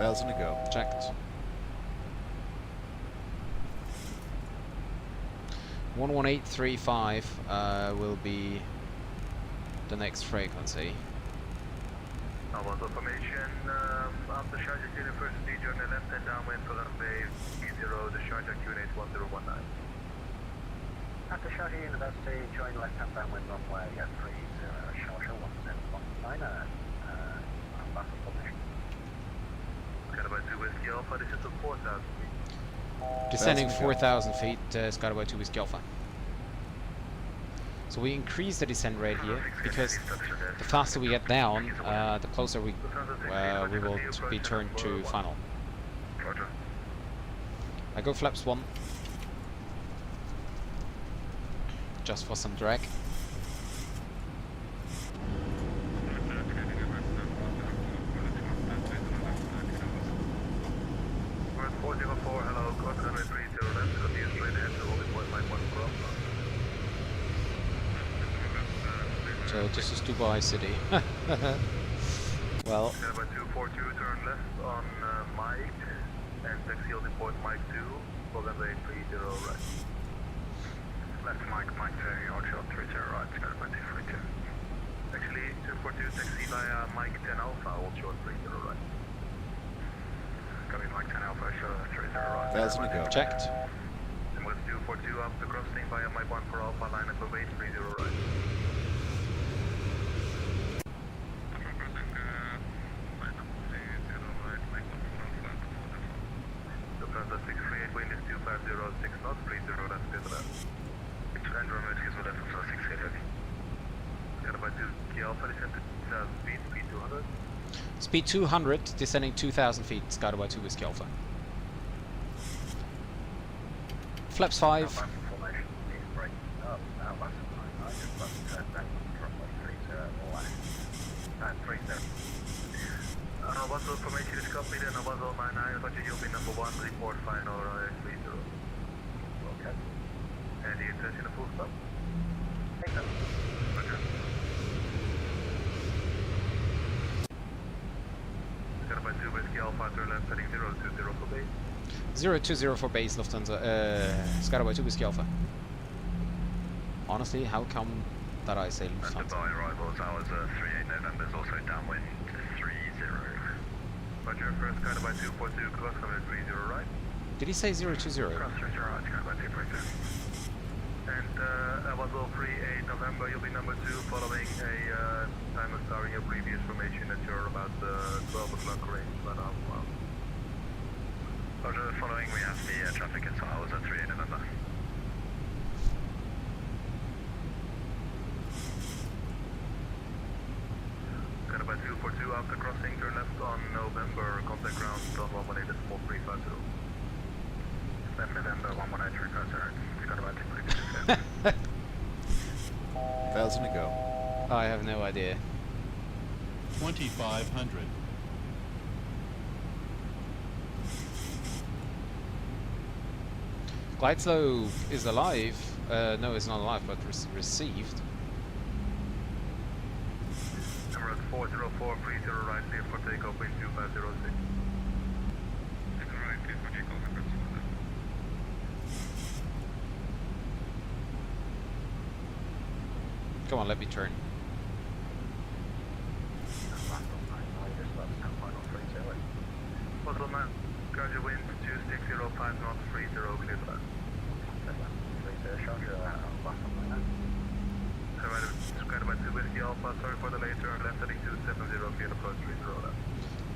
$1,000 to go. Checked. 11835 will be the next frequency. About information, after Sharjah University, join the left and downwind for runway 30, the Sharjah QNH 1019. After Sharjah University, join left and downwind runway 30, Sharjah 1019, buffer formation. Skyway 2 Whiskey Alpha, this is to 4,000 feet. Descending 4,000 feet, Skyway 2 Whiskey Alpha. So we increase the descent rate here, because the faster we get down, the closer we will be turned to final. I go flaps 1, just for some drag. Bird 404, hello, cross runway 30 left, continue straight ahead to holding point Mike 1 for Alpha. So this is Dubai City. Well. Number 242, turn left on Mike, and taxi holding point Mike 2, for runway 30 right. Left Mike, Mike 2, Oxford 30 right, square by 242. Actually, 242, taxi via Mike 10 Alpha, hold short 30 right. Coming Mike 10 Alpha, show 30 right. That's a go. Checked. And with 242 after crossing via Mike 1 for Alpha, line up of 830 right. Lufthansa 638, wind is 250, 6 knots, 30 left, clear to left. And Romeo is left, Lufthansa 688. Got about 2 Key Alpha, descend to 2000 feet, speed 200. Speed 200, descending 2,000 feet, Skyway 2 Whiskey Alpha. Flaps 5. What's the information is copied and was all 99, but you'll be number 1, report final 30. Okay. And the intention of full stop? Roger. Got by 2 Whiskey Alpha, turn left, heading 020 for base. 020 for base, Lufthansa, Skyway 2 Whiskey Alpha. Honestly, how come that I say Lufthansa? Dubai arrivals, hours 38 November is also downwind 30. Roger, first guided by 242, cross number 30 right. Did he say 020? Cross 30 right, guided by 242. And was all 38 November, you'll be number 2 following a time of starting your previous formation that you're about 12 o'clock range, about half a mile. Roger, following we have the traffic into hours at 38 November. Got about 242 after crossing, turn left on November, contact ground on 118.350. Left November, 118.350, it's got about 242. Thousand to go. I have no idea. 2500. Glide slope is alive. No, it's not alive, but received. 404, 30 right, clear for takeoff, wind 2506. Right, clear for takeoff, Come on, let me turn. Possible man, Roger, wind 2605 knots, 30, clear to left. Square by 2 Whiskey Alpha, sorry for the late turn, left heading 270, clear approach 30 left.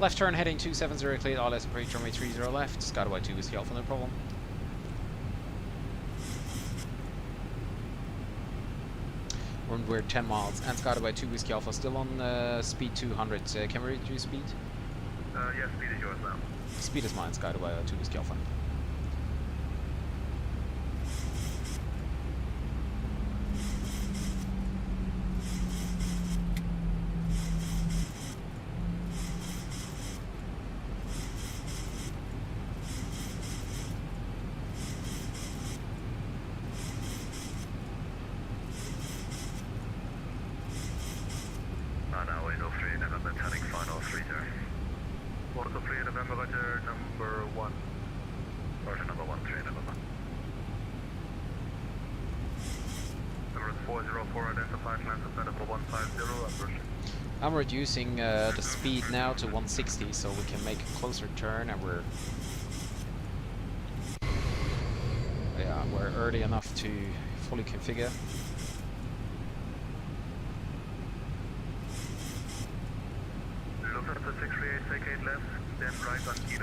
Left turn heading 270, cleared RLS approach runway 30 left, Skyway 2 Whiskey Alpha, no problem. We're 10 miles, and Skyway 2 Whiskey Alpha still on speed 200. Can we reduce speed? Yes, speed is yours now. Speed is mine, Skyway 2 Whiskey Alpha. Now, 803 November, turning final 30. 403 November, Roger, number 1. Roger, number 1, 3 November. Number 404, identified, land of medical 150, approaching. I'm reducing the speed now to 160, so we can make a closer turn, and we're early enough to fully configure.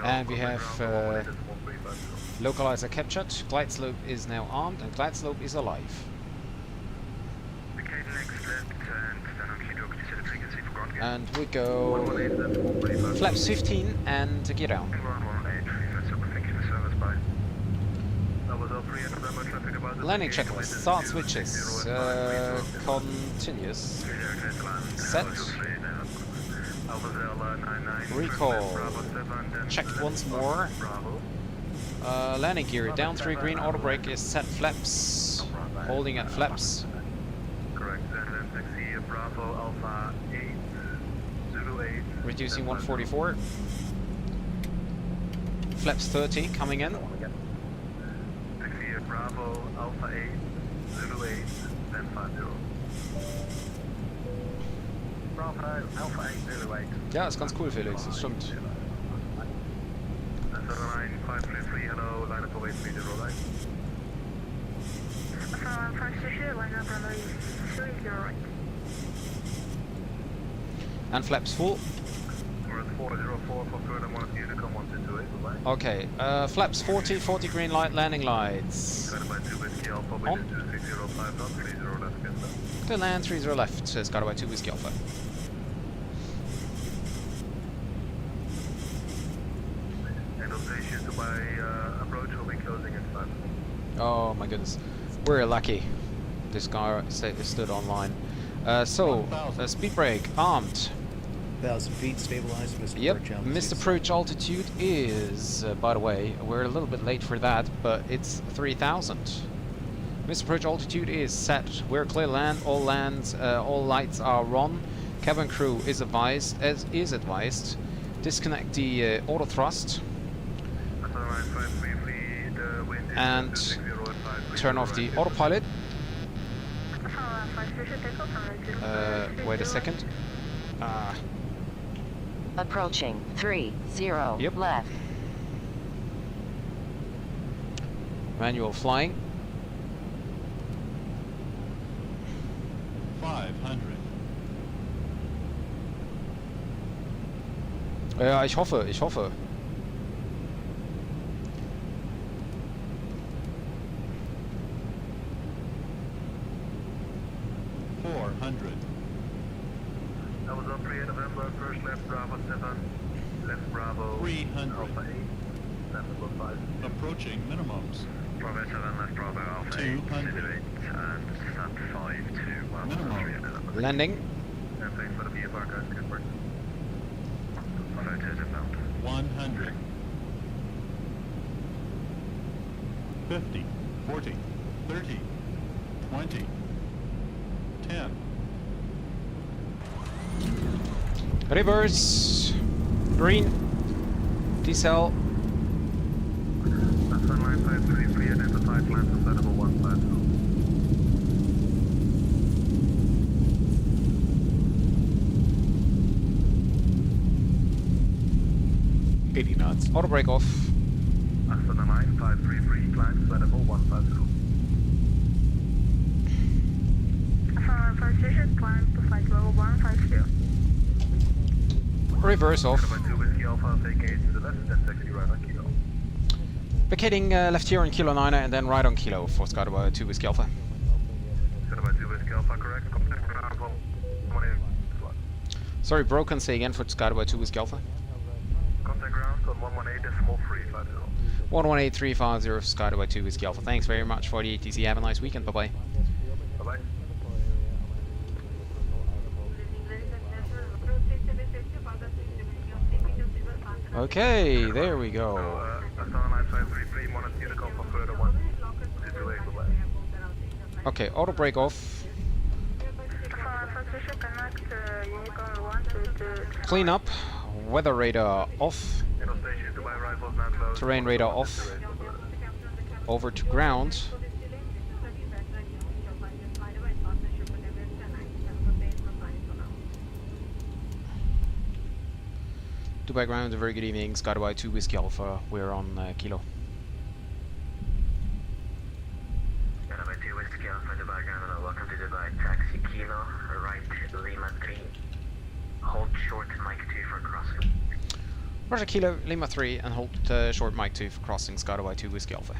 And we have localizer captured, glide slope is now armed, and glide slope is alive. And we go flaps 15 and gear down. Landing checklist, start switches, continuous, set, recall, checked once more, landing gear, down 3 green, auto brake is set, flaps, holding at flaps. Correct, and then taxi Bravo Alpha 8, Zulu 8. Reducing 144. Flaps 30 coming in. Taxi Bravo Alpha 8, Zulu 8, then 50. Bravo Alpha 8, Zulu 8. Ja, ist ganz cool, Felix, das stimmt. 533, hello, line up away 30 right. And flaps full. We're at 404 for further 1 Unicom 128, bye-bye. Okay, flaps 40, 40 green light, landing lights. Guided by 2 Whiskey Alpha, On. wind 2305 knot, 30 left, get that. Clear land, 30 left, says guided by 2 Whiskey Alpha. And Ostation Dubai approach will be closing in 5. Oh my goodness, we're lucky. This guy stood online. Speed brake, armed. 1,000 feet, stabilized, Mr. Yep, Perch altitude. missed approach altitude is, by the way, we're a little bit late for that, but it's 3,000. Missed approach altitude is set. We're clear land, all lights are on. Cabin crew is advised, disconnect the auto thrust and turn off the autopilot. Wait a second. Approaching 30 Yep. left. Manual flying. 500. Ja, ich hoffe. 400. That was on 3 November, first left Bravo 7, left Bravo 300. Alpha 8, left number 5. Approaching minimums. Bravo 7, left Bravo Alpha 8, 200. Zulu 8, and sub 5 to Minimum. Landing. And thanks for the VFR guys, good work. Photos inbound. 100. 50. 40. 30. 20. 10. Reverse. Green. Decel. That's on line 533, identified land sustainable 150. 80 knots. Auto brake off. Asana 9533, climb sustainable 150. Reverse off. By 2 Whiskey Alpha, take 8 to the left, then taxi right on Kilo. Vacating left here on Kilo 9 and then right on Kilo for Scott by 2 Whiskey Alpha. By 2 Whiskey Alpha, correct. Contact ground, 118. Sorry, broken. Say again for Scott by 2 Whiskey Alpha. Contact ground on 118.350. 118350 Scott by 2 Whiskey Alpha. Thanks very much for the ATC. Have a nice weekend. Bye bye. Bye-bye. Okay, there we go. Asana 9533, Monarch Unicom for further 1. Bye-bye. Okay, auto brake off. Clean up. Weather radar off. Terrain radar off. Over to ground. Dubai ground, a very good evening. Skydubai 2 Whiskey Alpha. We're on Kilo. Skydubai 2 Whiskey Alpha, Dubai ground. Welcome to Dubai. Taxi Kilo, right Lima 3. Hold short Mike 2 for crossing. Roger Kilo, Lima 3, and hold short Mike 2 for crossing Skydubai 2 Whiskey Alpha.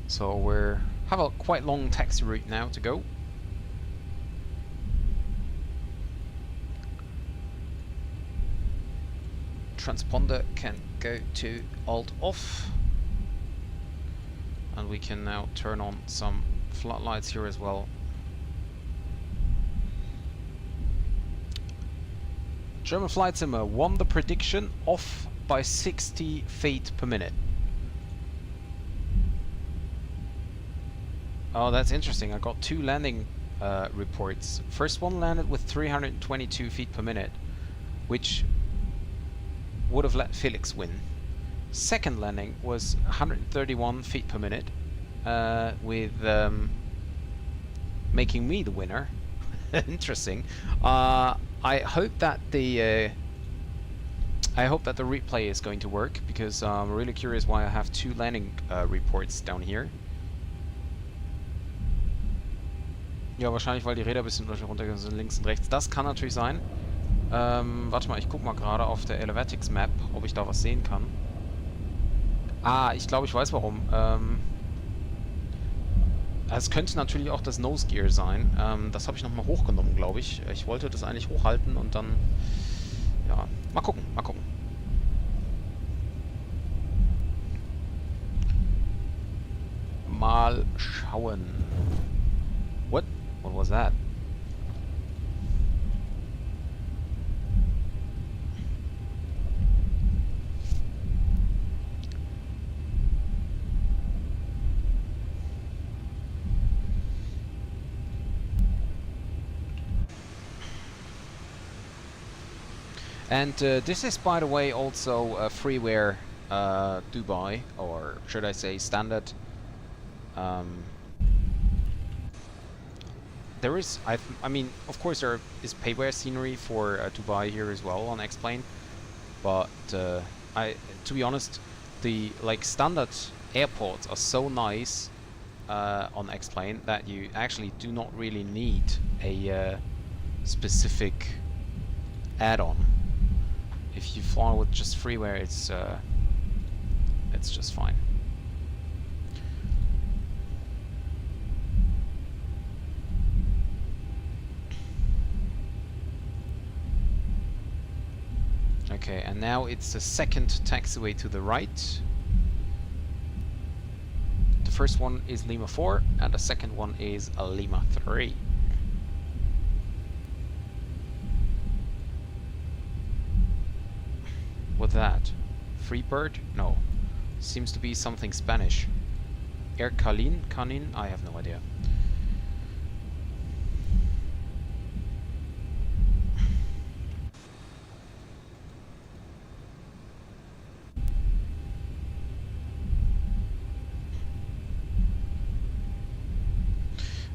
So we're Have a quite long taxi route now to go. Transponder can go to alt off, and we can now turn on some floodlights here as well. German Flight Simmer won the prediction, off by 60 feet per minute. Oh, that's interesting. I got two landing reports. First one landed with 322 feet per minute, which would have let Felix win. Second landing was 131 feet per minute, with making me the winner. Interesting. I hope that the replay is going to work, because I'm really curious why I have two landing reports down here. Ja, wahrscheinlich, weil die Räder ein bisschen runtergegangen sind, links und rechts. Das kann natürlich sein. Warte mal, ich guck mal gerade auf der Elevatex Map, ob ich da was sehen kann. Ah, ich glaube, ich weiß warum. Es könnte natürlich auch das Nose Gear sein. Das habe ich nochmal hochgenommen, glaube ich. Ich wollte das eigentlich hochhalten und dann... Ja, mal gucken, mal gucken. Mal schauen. What? What was that? And this is, by the way, also a freeware Dubai, or should I say standard. There is, I mean, of course there is payware scenery for Dubai here as well on X-Plane, but to be honest, the standard airports are so nice on X-Plane that you actually do not really need a specific add-on. If you fly with just freeware, it's just fine. Okay, and now it's the second taxiway to the right. The first one is Lima 4, and the second one is Lima 3. What's that? Freebird? No. Seems to be something Spanish. Air Canin? Canin? I have no idea.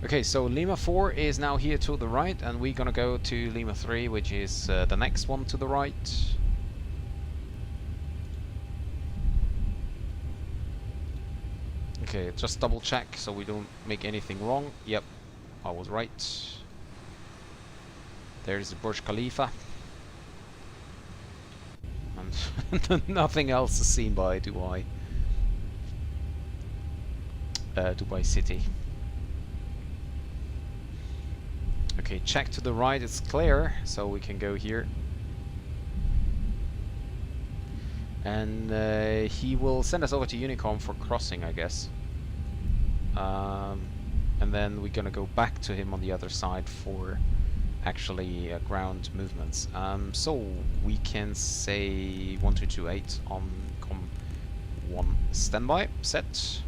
Okay, so Lima 4 is now here to the right, and we're gonna go to Lima 3, which is the next one to the right. Okay, just double check so we don't make anything wrong. Yep, I was right. There's the Burj Khalifa. And nothing else is seen by Dubai. Dubai City. Okay, check to the right, it's clear, so we can go here. And he will send us over to Unicom for crossing, I guess. And then we're gonna go back to him on the other side for actually ground movements. So we can say 1228 on COM1 standby, set.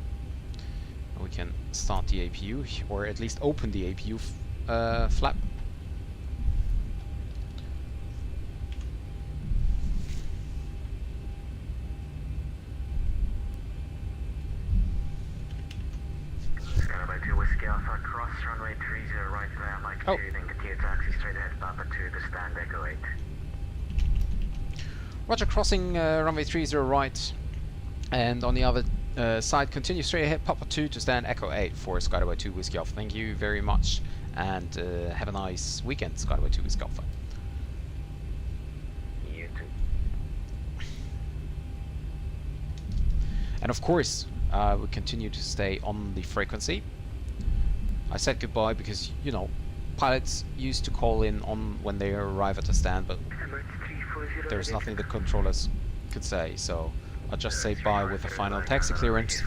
We can start the APU, or at least open the APU flap. Runway 30 right there, Mike 2, then continue taxi straight ahead, Papa 2 to stand Echo 8. Roger, crossing runway 30 right, and on the other side, continue straight ahead, Papa 2 to stand Echo 8 for Skydiver 2 Whiskey Alpha. Thank you very much, and have a nice weekend, Skydiver 2 Whiskey Alpha. You too. And of course, we continue to stay on the frequency. I said goodbye because, you know, pilots used to call in on when they arrive at the stand, but there's nothing the controllers could say, so I'll just say bye with the final taxi clearance,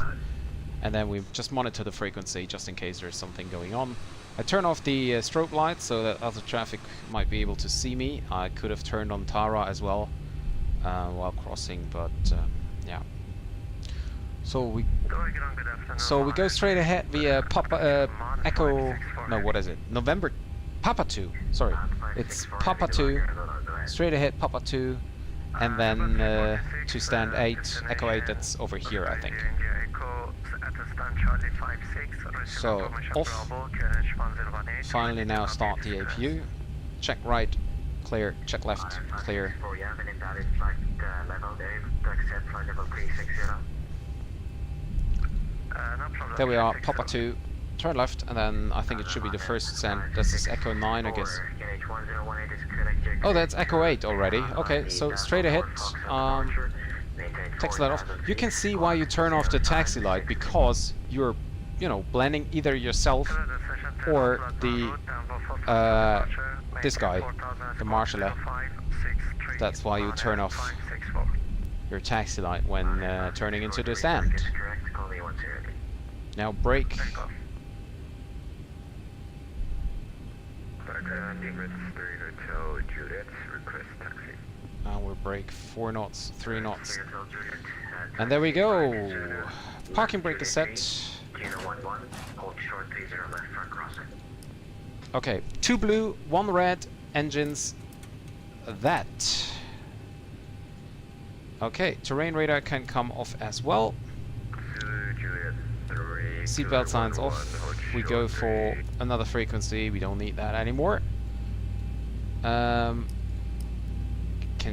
and then we just monitor the frequency just in case there's something going on. I turn off the strobe lights so that other traffic might be able to see me. I could have turned on Tara as well while crossing, but yeah. So we go straight ahead via Papa Echo. No, what is it? November Papa 2. Sorry, it's Papa 2. Straight ahead Papa 2, and then to stand 8, Echo 8. That's over here, I think. So off. Finally now start the APU. Check right, clear. Check left, clear. There we are, Papa 2. Turn left, and then I think it should be the first stand. This is Echo 9, I guess. Oh, that's Echo 8 already. Okay, so straight ahead. Taxi light off. You can see why you turn off the taxi light, because you're, you know, blending either yourself or the this guy, the marshal. That's why you turn off your taxi light when turning into the stand. Now brake. Now we're brake 4 knots, 3 knots. And there we go. Parking brake is set. Okay, 2 blue, 1 red engines. That. Okay, terrain radar can come off as well. Seatbelt signs off. We go for another frequency. We don't need that anymore. Can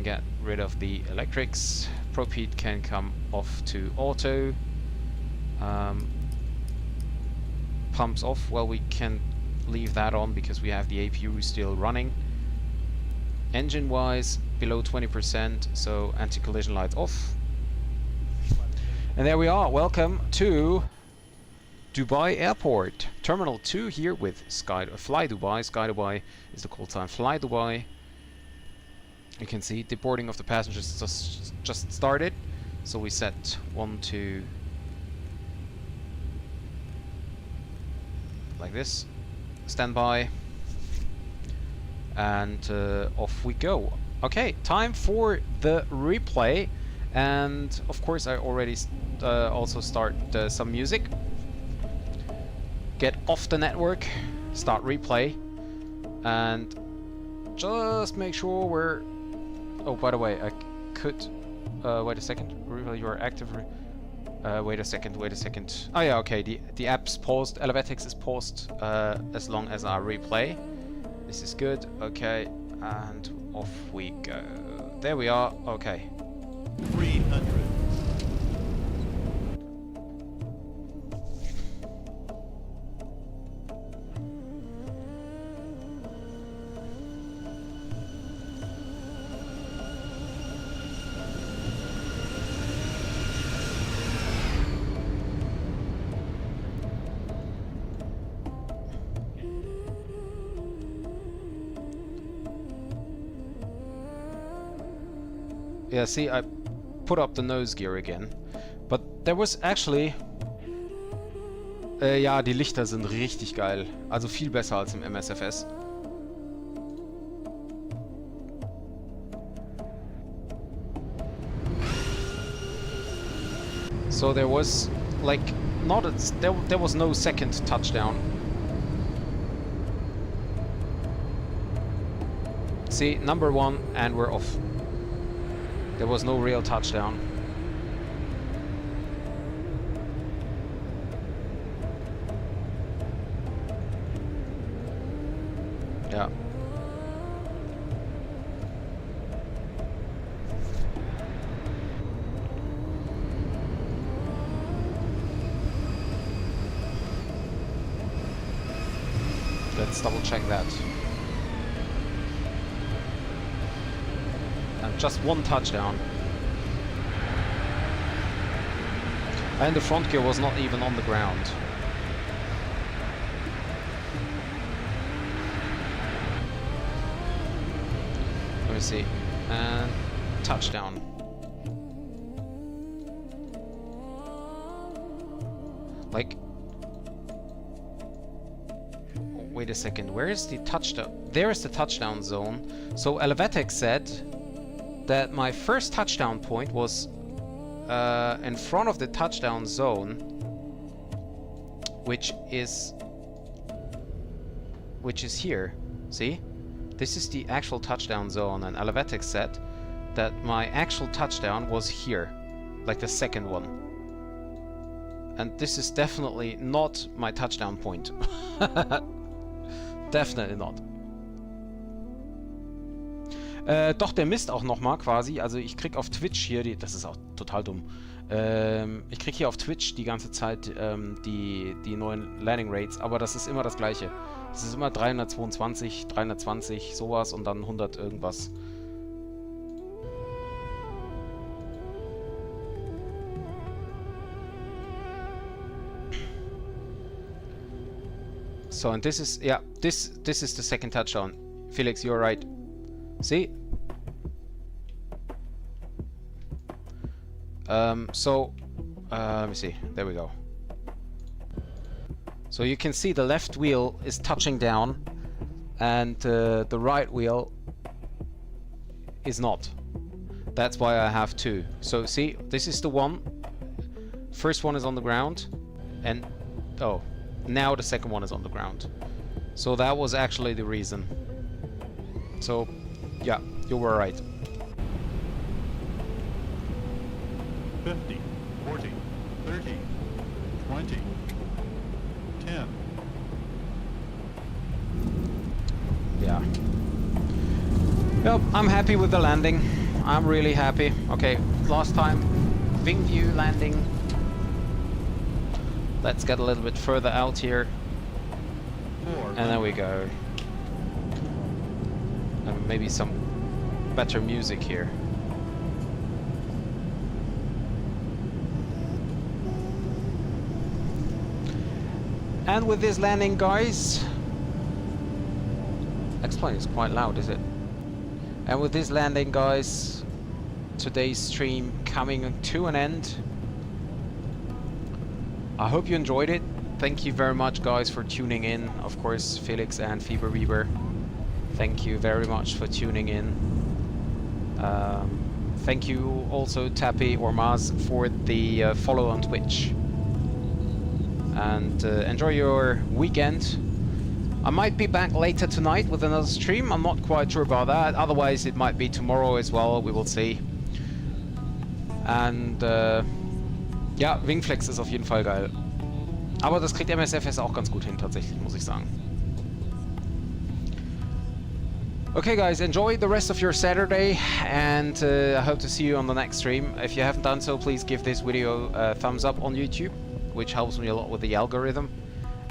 get rid of the electrics. Prop heat can come off to auto. Pumps off. Well, we can leave that on because we have the APU still running. Engine wise, below 20%, so anti-collision lights off. And there we are. Welcome to Dubai Airport. Terminal 2 here with FlyDubai. SkyDubai is the call sign. FlyDubai. You can see the boarding of the passengers just started. So we set 1, 2, like this. Stand by. And off we go. Okay, time for the replay. And of course I already also start some music. Get off the network, start replay, and just make sure we're... Oh, by the way, I could... wait a second, replay, you are active... wait a second. Oh yeah, okay, the app's paused, Elevatex is paused as long as I replay. This is good, okay, and off we go. There we are, okay. 300. Yeah, see, I put up the nose gear again, but there was actually... ja, die Lichter sind richtig geil, also viel besser als im MSFS. So there was, like, not a, there was no second touchdown. See, number 1, and we're off. There was no real touchdown. Yeah. Let's double check that. And just 1 touchdown. And the front gear was not even on the ground. Let me see. And touchdown. Like, wait a second, where is the touchdown? There is the touchdown zone. So Elevatex said that my first touchdown point was in front of the touchdown zone, which is here. See? This is the actual touchdown zone, and Elevatex said that my actual touchdown was here, like the second one. And this is definitely not my touchdown point. Definitely not. Doch, der misst auch nochmal quasi. Also ich krieg auf Twitch hier, das ist auch total dumm. Ich krieg hier auf Twitch die ganze Zeit die neuen Landing Rates, aber das ist immer das gleiche. Das ist immer 322, 320, sowas und dann 100 irgendwas. So, and this is, yeah, this is the second touchdown. Felix, you're right. See? Let me see. There we go. So you can see the left wheel is touching down and the right wheel is not. That's why I have two. So see, this is the one. First one is on the ground and, oh, now the second one is on the ground. So that was actually the reason. So, yeah, you were right. 50, 40, 30, 20, 10. Yeah. Yep, I'm happy with the landing. I'm really happy. Okay, last time, wing view landing. Let's get a little bit further out here. And there we go. And maybe some better music here. And with this landing, guys, X-Plane is quite loud, is it? And with this landing, guys, today's stream coming to an end. I hope you enjoyed it. Thank you very much, guys, for tuning in. Of course, Felix and Fieber Weber, thank you very much for tuning in. Thank you also, Tappy or Maz, for the follow on Twitch. And enjoy your weekend. I might be back later tonight with another stream. I'm not quite sure about that. Otherwise, it might be tomorrow as well. We will see. And ja, Wingflex ist auf jeden Fall geil. Aber das kriegt MSFS auch ganz gut hin, tatsächlich, muss ich sagen. Okay, guys, enjoy the rest of your Saturday, and I hope to see you on the next stream. If you haven't done so, please give this video a thumbs up on YouTube, which helps me a lot with the algorithm.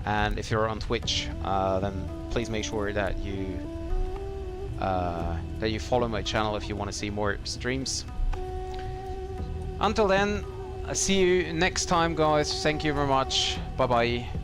And if you're on Twitch, then please make sure that you follow my channel if you want to see more streams. Until then, I'll see you next time, guys. Thank you very much. Bye bye.